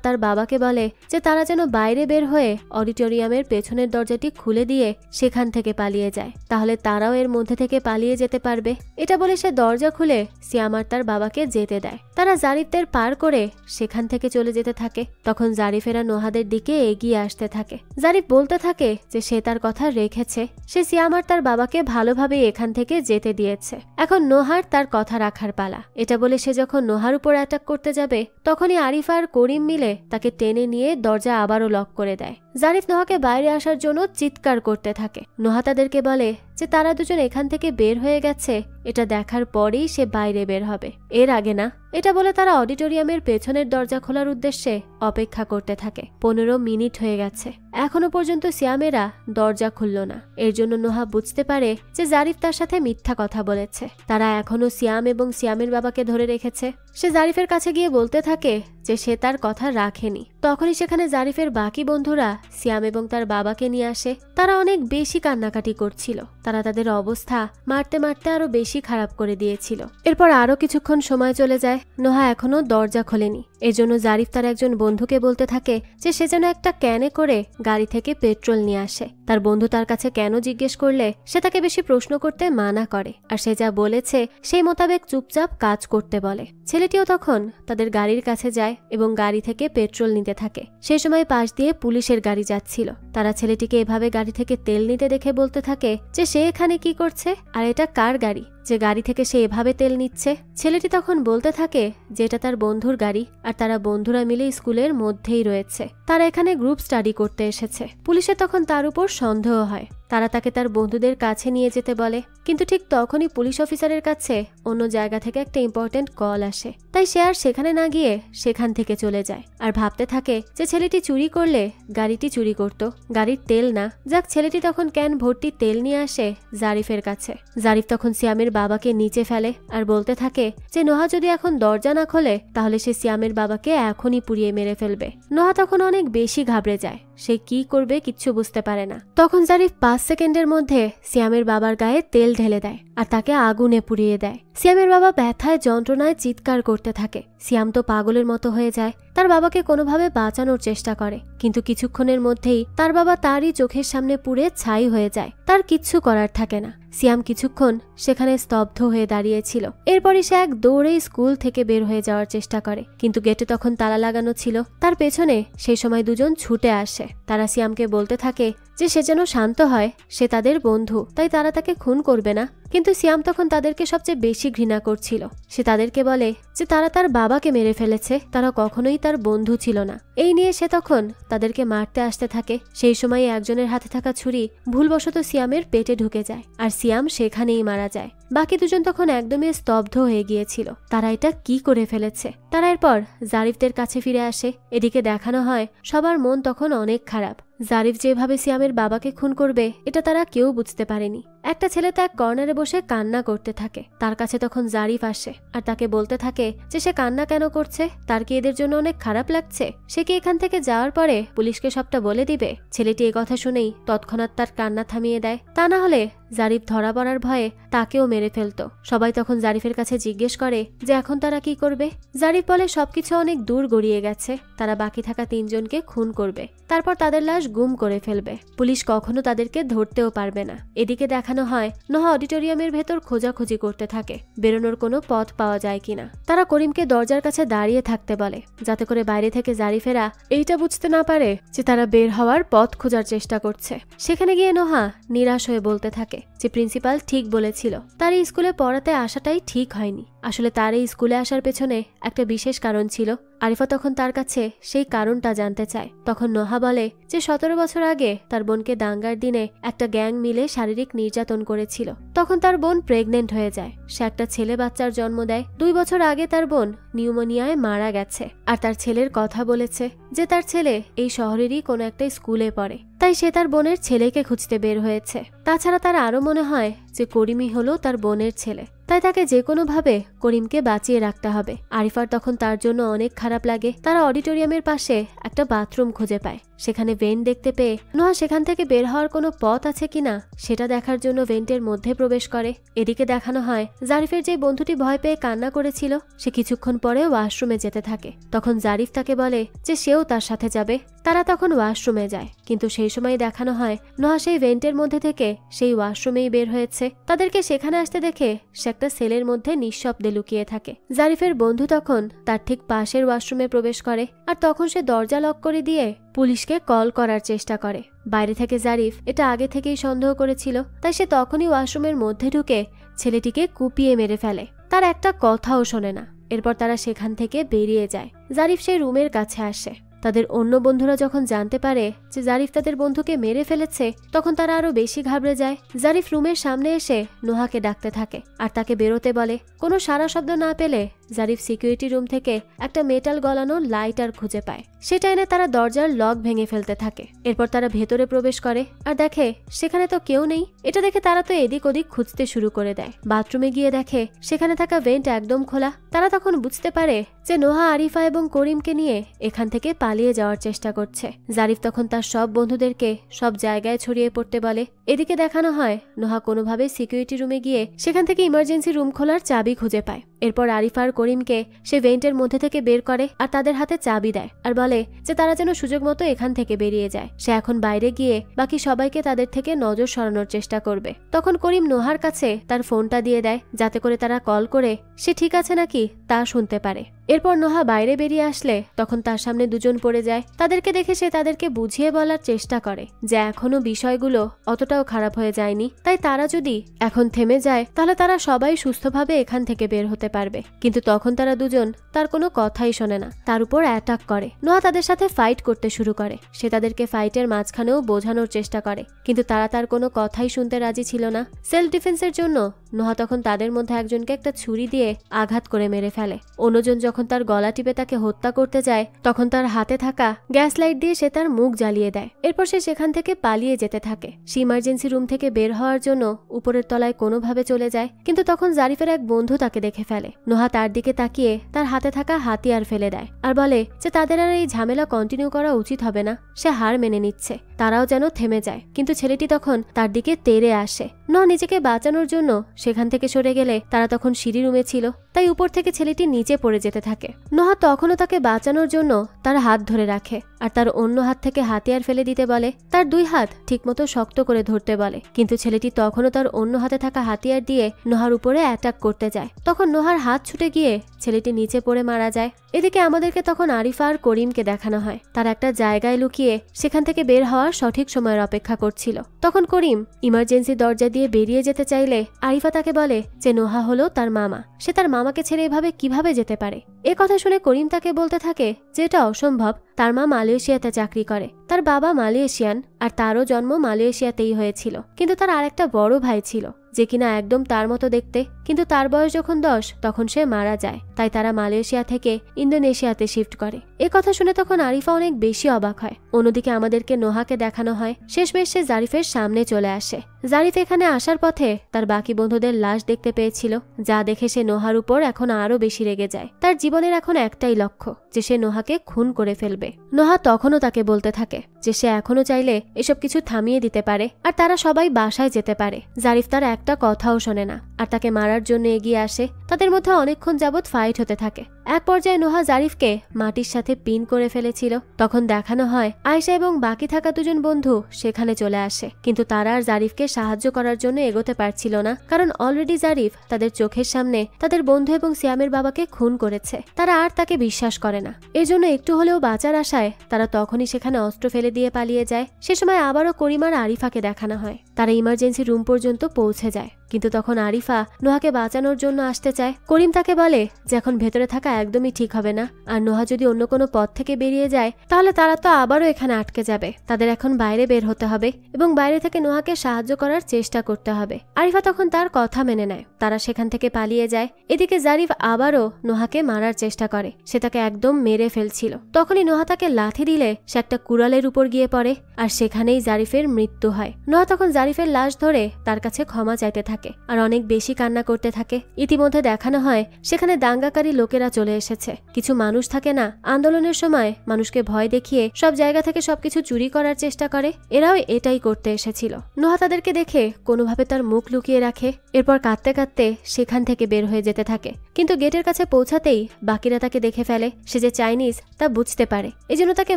তার বাবাকে বলে যে তারা যেন বাইরে বের হয়ে অডিটোরিয়ামের পেছনের দরজাটি খুলে দিয়ে সেখান থেকে পালিয়ে যায়, তাহলে তারাও এর মধ্যে থেকে পালিয়ে যেতে পারবে। এটা বলে সে দরজা খুলে সিয়াম আর তার বাবাকে যেতে দেয়। তারা জারিফদের পার করে সেখান থেকে চলে যেতে থাকে। তখন জারিফেরা নোহাদের দিকে এগিয়ে আসতে থাকে। জারিফ বলতে থাকে যে সে তার কথা রেখেছে, সে সিয়াম আর তার বাবাকে ভালোভাবে এখান থেকে যেতে দিয়েছে। এখন নোহার তার কথা রাখার পালা। এটা বলে সে যখন নোহার উপর অ্যাটাক করতে যাবে তখনই আরিফা আর করিম মিলে তাকে টেনে নিয়ে দরজা আবারও লক করে দেয়। জারিফ নোহাকে বাইরে আসার জন্য চিৎকার করতে থাকে। নোহা তাদেরকে বলে যে তারা দুজন এখান থেকে বের হয়ে গেছে, এটা দেখার পরেই সে বাইরে বের হবে, এর আগে না। এটা বলে তারা অডিটোরিয়ামের পেছনের দরজা খোলার উদ্দেশ্যে অপেক্ষা করতে থাকে। 15 মিনিট হয়ে গেছে, এখনো পর্যন্ত সিয়ামেরা দরজা খুলল না। এর জন্য নোহা বুঝতে পারে যে জারিফ তার সাথে মিথ্যা কথা বলেছে। তারা এখনো সিয়াম এবং সিয়ামের বাবাকে ধরে রেখেছে। সে জারিফের কাছে গিয়ে বলতে থাকে যে সে তার কথা রাখেনি। তখনই সেখানে জারিফের বাকি বন্ধুরা সিয়াম এবং তার বাবাকে নিয়ে আসে। তারা অনেক বেশি কান্নাকাটি করছিল। তারা তাদের অবস্থা মারতে মারতে আরো বেশি খারাপ করে দিয়েছিল। এরপর আরো কিছুক্ষণ সময় চলে যায়, নোহা এখনো দরজা খোলেনি। এজন্য জারিফ তার একজন বন্ধুকে বলতে থাকে যে সে যেন একটা ক্যানে করে গাড়ি থেকে পেট্রোল নিয়ে আসে। তার বন্ধু তার কাছে কেন জিজ্ঞেস করলে সে তাকে বেশি প্রশ্ন করতে মানা করে, আর সে যা বলেছে সেই মোতাবেক চুপচাপ কাজ করতে বলে। ছেলেটিও তখন তাদের গাড়ির কাছে যায় এবং গাড়ি থেকে পেট্রোল নিতে থাকে। সেই সময় পাশ দিয়ে পুলিশের গাড়ি যাচ্ছিল। তারা ছেলেটিকে এভাবে গাড়ি থেকে তেল নিতে দেখে বলতে থাকে যে সে এখানে কি করছে আর এটা কার গাড়ি যে গাড়ি থেকে সে এভাবে তেল নিচ্ছে। ছেলেটি তখন বলতে থাকে যে এটা তার বন্ধুর গাড়ি আর তারা বন্ধুরা মিলে স্কুলের মধ্যেই রয়েছে, তারা এখানে গ্রুপ স্টাডি করতে এসেছে। পুলিশের তখন তার উপর সন্দেহ হয়। তারা তাকে তার বন্ধুদের কাছে নিয়ে যেতে বলে, কিন্তু ঠিক তখনই পুলিশ অফিসারের কাছে অন্য জায়গা থেকে একটা ইম্পর্টেন্ট কল আসে। তাই সে আর সেখানে না গিয়ে সেখান থেকে চলে যায় আর ভাবতে থাকে যে ছেলেটি চুরি করলে গাড়িটি চুরি করত, গাড়ির তেল না। যাক, ছেলেটি তখন ক্যান ভর্তি তেল নিয়ে আসে জারিফের কাছে। জারিফ তখন সিয়ামের বাবাকে নিচে ফেলে আর বলতে থাকে যে নোহা যদি এখন দরজা না খোলে তাহলে সে সিয়ামের বাবাকে এখনই পুড়িয়ে মেরে ফেলবে। নোহা তখন অনেক বেশি ঘাবড়ে যায়, সে কি করবে কিচ্ছু বুঝতে পারে না। তখন জারিফ 5 সেকেন্ডের মধ্যে সিয়ামের বাবার গায়ে তেল ঢেলে দেয় আর তাকে আগুনে পুড়িয়ে দেয়। সিয়ামের বাবা ব্যথায় যন্ত্রণায় চিৎকার করতে থাকে। সিয়াম তো পাগলের মতো হয়ে যায়, তার বাবাকে কোনোভাবে বাঁচানোর চেষ্টা করে, কিন্তু কিছুক্ষণের মধ্যেই তার বাবা তারই চোখের সামনে পুড়ে ছাই হয়ে যায়। তার কিচ্ছু করার থাকে না। সিয়াম কিছুক্ষণ সেখানে স্তব্ধ হয়ে দাঁড়িয়েছিল। এরপরই সে এক দৌড়েই স্কুল থেকে বের হয়ে যাওয়ার চেষ্টা করে, কিন্তু গেটে তখন তালা লাগানো ছিল। তার পেছনে সেই সময় দুজন ছুটে আসে। তারা সিয়ামকে বলতে থাকে যে সে যেন শান্ত হয়, সে তাদের বন্ধু, তাই তারা তাকে খুন করবে না। কিন্তু সিয়াম তখন তাদেরকে সবচেয়ে বেশি ঘৃণা করছিল। সে তাদেরকে বলে যে তারা তার বাবাকে মেরে ফেলেছে, তারা কখনোই তার বন্ধু ছিল না। এই নিয়ে সে তখন তাদেরকে মারতে আসতে থাকে। সেই সময় একজনের হাতে থাকা ছুরি ভুলবশত সিয়ামের পেটে ঢুকে যায় আর সিয়াম সেখানেই মারা যায়। বাকি দুজন তখন একদমই স্তব্ধ হয়ে গিয়েছিল, তারা এটা কি করে ফেলেছে। তারা এরপর জারিফদের কাছে ফিরে আসে। এদিকে দেখানো হয় সবার মন তখন অনেক খারাপ। জারিফ যেভাবে সিয়ামের বাবাকে খুন করবে এটা তারা কেউ বুঝতে পারেনি। একটা ছেলে তো এক কর্নারে বসে কান্না করতে থাকে। তার কাছে তখন জারিফ আসে আর তাকে বলতে থাকে যে সে কান্না কেন করছে, তার কি এদের জন্য অনেক খারাপ লাগছে, সে কি এখান থেকে যাওয়ার পরে পুলিশকে সবটা বলে দিবে। ছেলেটি এই কথা শুনেই তৎক্ষণাৎ তার কান্না থামিয়ে দেয়, তা না হলে জারিফ ধরা পড়ার ভয়ে তাকেও মেরে ফেলতো। সবাই তখন জারিফের কাছে জিজ্ঞেস করে যে এখন তারা কি করবে। জারিফ বলে সবকিছু অনেক দূর গড়িয়ে গেছে, তারা বাকি থাকা 3 জনকে খুন করবে, তারপর তাদের লাশ গুম করে ফেলবে, পুলিশ কখনো তাদেরকে ধরতেও পারবে না। এদিকে দেখানো হয় নোহা অডিটোরিয়ামের ভেতর খোঁজাখুঁজি করতে থাকে বেরোনোর কোনো পথ পাওয়া যায় কিনা। তারা করিমকে দরজার কাছে দাঁড়িয়ে থাকতে বলে যাতে করে বাইরে থেকে জারিফেরা এইটা বুঝতে না পারে যে তারা বের হওয়ার পথ খোঁজার চেষ্টা করছে। সেখানে গিয়ে নোহা নিরাশ হয়ে বলতে থাকে যে প্রিন্সিপাল ঠিক বলেছিল, তার এই স্কুলে পড়াতে আসাটাই ঠিক হয়নি। আসলে তার এই স্কুলে আসার পেছনে একটা বিশেষ কারণ ছিল। আরিফা তখন তার কাছে সেই কারণটা জানতে চায়। তখন নোহা বলে যে 17 বছর আগে তার বোনকে দাঙ্গার দিনে একটা গ্যাং মিলে শারীরিক নির্যাতন করেছিল। তখন তার বোন প্রেগনেন্ট হয়ে যায়, সে একটা ছেলে বাচ্চার জন্ম দেয়। 2 বছর আগে তার বোন নিউমোনিয়ায় মারা গেছে, আর তার ছেলের কথা বলেছে যে তার ছেলে এই শহরেরই কোনো একটা স্কুলে পড়ে, তাই সে তার বোনের ছেলেকে খুঁজতে বের হয়েছে। তাছাড়া তার আরো মনে হয় যে করিমই হলো তার বোনের ছেলে, তাই তাকে যে কোনো ভাবে করিমকে বাঁচিয়ে রাখতে হবে। আরিফার তখন তার জন্য অনেক খারাপ লাগে। তারা অডিটোরিয়ামের পাশে একটা বাথরুম খুঁজে পায়, সেখানে ভেন্ট দেখতে পেয়ে নোহা সেখান থেকে বের হওয়ার কোনো পথ আছে কিনা সেটা দেখার জন্য ভেন্টের মধ্যে প্রবেশ করে। এদিকে দেখানো হয় জারিফের যে বন্ধুটি ভয় পেয়ে কান্না করেছিল সে কিছুক্ষণ পরে ওয়াশরুমে যেতে থাকে। তখন জারিফ তাকে বলে যে সেও তার সাথে যাবে। তারা তখন ওয়াশরুমে যায়, কিন্তু সেই সময় দেখানো হয় নোহা সেই ভেন্টের মধ্যে থেকে সেই ওয়াশরুমেই বের হয়েছে। তাদেরকে সেখানে আসতে দেখে সে একটা সেলের মধ্যে নিঃশব্দে লুকিয়ে থাকে। জারিফের বন্ধু তখন তার ঠিক পাশের ওয়াশরুমে প্রবেশ করে, আর তখন সে দরজা লক করে দিয়ে পুলিশকে কল করার চেষ্টা করে। বাইরে থেকে জারিফ এটা আগে থেকেই সন্দেহ করেছিল, তাই সে তখনই ওয়াশরুমের মধ্যে ঢুকে ছেলেটিকে কুপিয়ে মেরে ফেলে। তার একটা কথাও শোনে না। এরপর তারা সেখান থেকে বেরিয়ে যায়। জারিফ সেই রুমের কাছে আসে। তাদের অন্য বন্ধুরা যখন জানতে পারে যে জারিফ তাদের বন্ধুকে মেরে ফেলেছে তখন তারা আরো বেশি ঘাবড়ে যায়। জারিফ রুমের সামনে এসে নোহাকে ডাকতে থাকে আর তাকে বেরোতে বলে। কোনো সাড়া শব্দ না পেলে জারিফ সিকিউরিটি রুম থেকে একটা মেটাল গলানো লাইটার খুঁজে পায়। সেটা এনে তারা দরজার লক ভেঙে ফেলতে থাকে। এরপর তারা ভেতরে প্রবেশ করে আর দেখে সেখানে তো কেউ নেই। এটা দেখে তারা তো এদিক ওদিক খুঁজতে শুরু করে দেয়। বাথরুমে গিয়ে দেখে সেখানে থাকা ভেন্ট একদম খোলা। তারা তখন বুঝতে পারে যে নোহা আরিফা এবং করিমকে নিয়ে এখান থেকে পালিয়ে যাওয়ার চেষ্টা করছে। জারিফ তখন তার সব বন্ধুদেরকে সব জায়গায় ছড়িয়ে পড়তে বলে। এদিকে দেখানো হয় নোহা কোনোভাবে সিকিউরিটি রুমে গিয়ে সেখান থেকে ইমার্জেন্সি রুম খোলার চাবি খুঁজে পায়। এরপর আরিফা আর করিমকে সে ভেন্টের মধ্যে থেকে বের করে আর তাদের হাতে চাবি দেয় আর বলে যে তারা যেন সুযোগ মতো এখান থেকে বেরিয়ে যায়। সে এখন বাইরে গিয়ে বাকি সবাইকে তাদের থেকে নজর সরানোর চেষ্টা করবে। তখন করিম নোহার কাছে তার ফোনটা দিয়ে দেয় যাতে করে তারা কল করে সে ঠিক আছে নাকি তা শুনতে পারে। এরপর নোহা বাইরে বেরিয়ে আসলে তখন তার সামনে 2 জন পড়ে যায়। তাদেরকে দেখে সে তাদেরকে বুঝিয়ে বলার চেষ্টা করে যে এখনো বিষয়গুলো অতটাও খারাপ হয়ে যায়নি, তাই তারা যদি এখন থেমে যায় তাহলে তারা সবাই সুস্থভাবে এখান থেকে বের হতে পারবে। কিন্তু তখন তারা 2 জন তার কোনো কথাই শোনে না, তার উপর অ্যাটাক করে। নোহা তাদের সাথে ফাইট করতে শুরু করে। সে তাদেরকে ফাইটের মাঝখানেও বোঝানোর চেষ্টা করে, কিন্তু তারা তার কোনো কথাই শুনতে রাজি ছিল না। সেলফ ডিফেন্সের জন্য নোহা তখন তাদের মধ্যে একজনকে একটা ছুরি দিয়ে আঘাত করে মেরে ফেলে। অন্যজন যখন তার গলা টিপে তাকে হত্যা করতে যায় তখন তার হাতে থাকা গ্যাস লাইট দিয়ে সে তার মুখ জ্বালিয়ে দেয়। এরপর সে সেখান থেকে পালিয়ে যেতে থাকে। সে ইমার্জেন্সি রুম থেকে বের হওয়ার জন্য উপরের তলায় কোনোভাবে চলে যায়, কিন্তু তখন জারিফের এক বন্ধু তাকে দেখে ফেলে। নোহা তার দিকে তাকিয়ে তার হাতে থাকা হাতিয়ার ফেলে দেয় আর বলে যে তাদের আর এই ঝামেলা কন্টিনিউ করা উচিত হবে না। সে হার মেনে নিচ্ছে, তারাও যেন থেমে যায়। কিন্তু ছেলেটি তখন তার দিকে তেড়ে আসে। নিজেকে বাঁচানোর জন্য সেখান থেকে সরে গেলে তারা তখন সিঁড়ি রুমে ছিল, তাই উপর থেকে ছেলেটি নিচে পড়ে যেতে থাকে। নোহা তখনও তাকে বাঁচানোর জন্য তার হাত ধরে রাখে আর তার অন্য হাত থেকে হাতিয়ার ফেলে দিতে বলে। তার 2 হাত ঠিকমতো শক্ত করে ধরতে বলে, কিন্তু ছেলেটি তখনও তার অন্য হাতে থাকা হাতিয়ার দিয়ে নোহার উপরে অ্যাটাক করতে যায়। তখন নোহার হাত ছুটে গিয়ে ছেলেটি নিচে পড়ে মারা যায়। এদিকে আমাদেরকে তখন আরিফা আর করিমকে দেখানো হয়। তারা একটা জায়গায় লুকিয়ে সেখান থেকে বের হওয়ার সঠিক সময়ের অপেক্ষা করছিল। তখন করিম ইমার্জেন্সি দরজা দিয়ে বেরিয়ে যেতে চাইলে আরিফা তাকে বলে যে নোহা হলো তার মামা, সে তার মামাকে ছেড়ে এভাবে কিভাবে যেতে পারে। এ কথা শুনে করিম তাকে বলতে থাকে যে এটা অসম্ভব। তার মা মালয়েশিয়াতে চাকরি করে, তার বাবা মালয়েশিয়ান আর তারও জন্ম মালয়েশিয়াতেই হয়েছিল, কিন্তু তার আরেকটা বড় ভাই ছিল যে কিনা একদম তার মতো দেখতে, কিন্তু তার বয়স যখন 10 তখন সে মারা যায়। তাই তারা মালয়েশিয়া থেকে ইন্দোনেশিয়াতে শিফট করে। এ কথা শুনে তখন আরিফা অনেক বেশি অবাক হয়। অন্যদিকে আমাদেরকে নোহাকে দেখানো হয়। শেষমেশ সে জারিফের সামনে চলে আসে। জারিফ এখানে আসার পথে তার বাকি বন্ধুদের লাশ দেখতে পেয়েছিল, যা দেখে সে নোহার উপর এখন আরো বেশি রেগে যায়। তার জীবনের এখন একটাই লক্ষ্য যে সে নোহাকে খুন করে ফেলবে। নোহা তখনও তাকে বলতে থাকে যে সে এখনো চাইলে এসব কিছু থামিয়ে দিতে পারে আর তারা সবাই বাসায় যেতে পারে। জারিফ তার একটা কথাও শোনে না আর তাকে মারার জন্য এগিয়ে আসে। তাদের মধ্যে অনেকক্ষণ যাবৎ ফাইট হতে থাকে। এক পর্যায়ে নোহা জারিফকে মাটির সাথে পিন করে ফেলেছিল। তখন দেখানো হয় আয়েশা এবং বাকি থাকা দুজন বন্ধু সেখানে চলে আসে, কিন্তু তারা আর জারিফকে সাহায্য করার জন্য এগোতে পারছিল না, কারণ অলরেডি জারিফ তাদের চোখের সামনে তাদের বন্ধু এবং সিয়ামের বাবাকে খুন করেছে। তারা আর তাকে বিশ্বাস করে না। এর জন্য একটু হলেও বাঁচার আশায় তারা তখনই সেখানে অস্ত্র ফেলে দিয়ে পালিয়ে যায়। সে সময় আবারও করিম আর আরিফাকে দেখানো হয়। তারা ইমার্জেন্সি রুম পর্যন্ত পৌঁছে যায়, কিন্তু তখন আরিফা নোহাকে বাঁচানোর জন্য আসতে চায়। করিম তাকে বলে যে এখন ভেতরে থাকা একদমই ঠিক হবে না, আর নোহা যদি অন্য কোনো পথ থেকে বেরিয়ে যায় তাহলে তারা তো আবারও এখানে আটকে যাবে। তাদের এখন বাইরে বের হতে হবে এবং বাইরে থেকে নোহাকে সাহায্য করার চেষ্টা করতে হবে। আরিফা তখন তার কথা মেনে নেয়। তারা সেখান থেকে পালিয়ে যায়। এদিকে জারিফ আবারও নোহাকে মারার চেষ্টা করে। সে তাকে একদম মেরে ফেলছিল। তখনই নোহা তাকে লাথি দিলে সে একটা কুড়ালের উপর গিয়ে পড়ে আর সেখানেই জারিফের মৃত্যু হয়। নোহা তখন জারিফের লাশ ধরে তার কাছে ক্ষমা চাইতে থাকে আর অনেক বেশি কান্না করতে থাকে। ইতিমধ্যে দেখানো হয় সেখানে দাঙ্গাকারী লোকেরা চলে এসেছে। কিছু মানুষ থাকে না, আন্দোলনের সময় মানুষকে ভয় দেখিয়ে সব জায়গা থেকে সবকিছু চুরি করার চেষ্টা করে, এরাও এটাই করতে এসেছিল। নোহা তাদেরকে দেখে কোনোভাবে তার মুখ লুকিয়ে রাখে। এরপর কাঁদতে কাঁদতে সেখান থেকে বের হয়ে যেতে থাকে, কিন্তু গেটের কাছে পৌঁছাতেই বাকিরা তাকে দেখে ফেলে। সে যে চাইনিজ তা বুঝতে পারে, এজন্য তাকে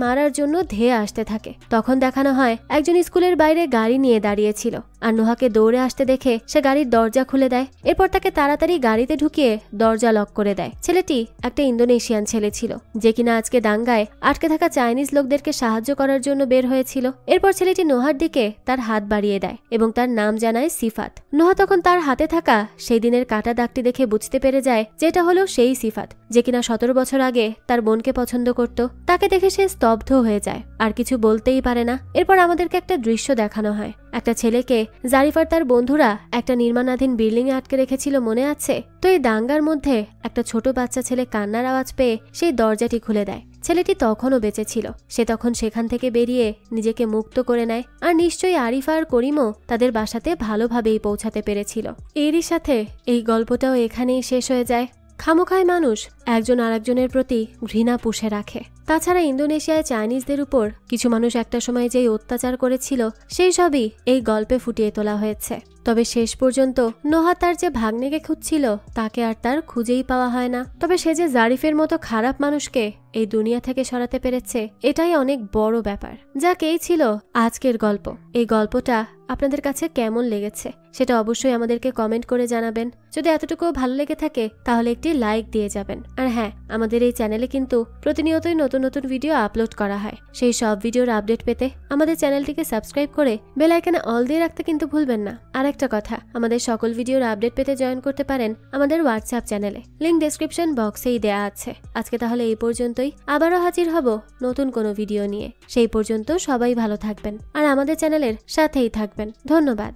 মারার জন্য ধেয়ে আসতে থাকে। তখন দেখানো হয় একজন স্কুলের বাইরে গাড়ি নিয়ে দাঁড়িয়েছিল আর নোহাকে দৌড়ে আসতে দেখে সে গাড়ির দরজা খুলে দেয়। এরপর তাকে তাড়াতাড়ি গাড়িতে ঢুকিয়ে দরজা লক করে দেয়। ছেলেটি একটা ইন্দোনেশিয়ান ছেলে ছিল, যে কিনা আজকে দাঙ্গায় আটকে থাকা চাইনিজ লোকদেরকে সাহায্য করার জন্য বের হয়েছিল। এরপর ছেলেটি নোহার দিকে তার হাত বাড়িয়ে দেয় এবং তার নাম জানায় সিফাত। নোহা তখন তার হাতে থাকা সেই দিনের কাটা দাগটি দেখে বুঝতে পেরে যায় যে এটা হলো সেই সিফাত, যে কিনা 17 বছর আগে তার বোনকে পছন্দ করত। তাকে দেখে সে স্তব্ধ হয়ে যায়, আর কিছু বলতেই পারে না। এরপর আমাদেরকে একটা দৃশ্য দেখানো হয়। একটা ছেলেকে জারিফ আর তার বন্ধুরা একটা নির্মাণাধীন বিল্ডিং এ আটকে রেখেছিল, মনে আছে তো? এই দাঙ্গার মধ্যে একটা ছোট বাচ্চা ছেলে কান্নার আওয়াজ পেয়ে সেই দরজাটি খুলে দেয়। ছেলেটি তখনও বেঁচে ছিল। সে তখন সেখান থেকে বেরিয়ে নিজেকে মুক্ত করে নেয়। আর নিশ্চয়ই আরিফা আর করিমও তাদের বাসাতে ভালোভাবেই পৌঁছাতে পেরেছিল। এরই সাথে এই গল্পটাও এখানেই শেষ হয়ে যায়। খামোখায় মানুষ একজন আরেকজনের প্রতি ঘৃণা পুষে রাখে। তাছাড়া ইন্দোনেশিয়ায় চাইনিজদের উপর কিছু মানুষ একটা সময় যেই অত্যাচার করেছিল সেই সবই এই গল্পে ফুটিয়ে তোলা হয়েছে। তবে শেষ পর্যন্ত নোহা তার যে ভাগ্নেকে খুঁজছিল তাকে আর তার খুঁজেই পাওয়া হয় না। তবে সে যে জারিফের মতো খারাপ মানুষকে এই দুনিয়া থেকে সরাতে পেরেছে, এটাই অনেক বড় ব্যাপার। যাক, এই ছিল আজকের গল্প। এই গল্পটা আপনাদের কাছে কেমন লেগেছে সেটা অবশ্যই আমাদেরকে কমেন্ট করে জানাবেন। যদি এতটুকু ভালো লেগে থাকে তাহলে একটি লাইক দিয়ে যাবেন। আর হ্যাঁ, আমাদের এই চ্যানেলে কিন্তু প্রতিনিয়তই নতুন নতুন ভিডিও আপলোড করা হয়। সেই সব ভিডিওর আপডেট পেতে আমাদের চ্যানেলটিকে সাবস্ক্রাইব করে বেল আইকনে অল দিয়ে রাখতে কিন্তু ভুলবেন না। আর একটা কথা, আমাদের সকল ভিডিওর আপডেট পেতে জয়েন করতে পারেন আমাদের হোয়াটসঅ্যাপ চ্যানেলে, লিংক ডেসক্রিপশন বক্সেই দেয়া আছে। আজকে তাহলে এই পর্যন্তই। আবারও হাজির হব নতুন কোনো ভিডিও নিয়ে। সেই পর্যন্ত সবাই ভালো থাকবেন আর আমাদের চ্যানেলের সাথেই থাকবেন। ধন্যবাদ।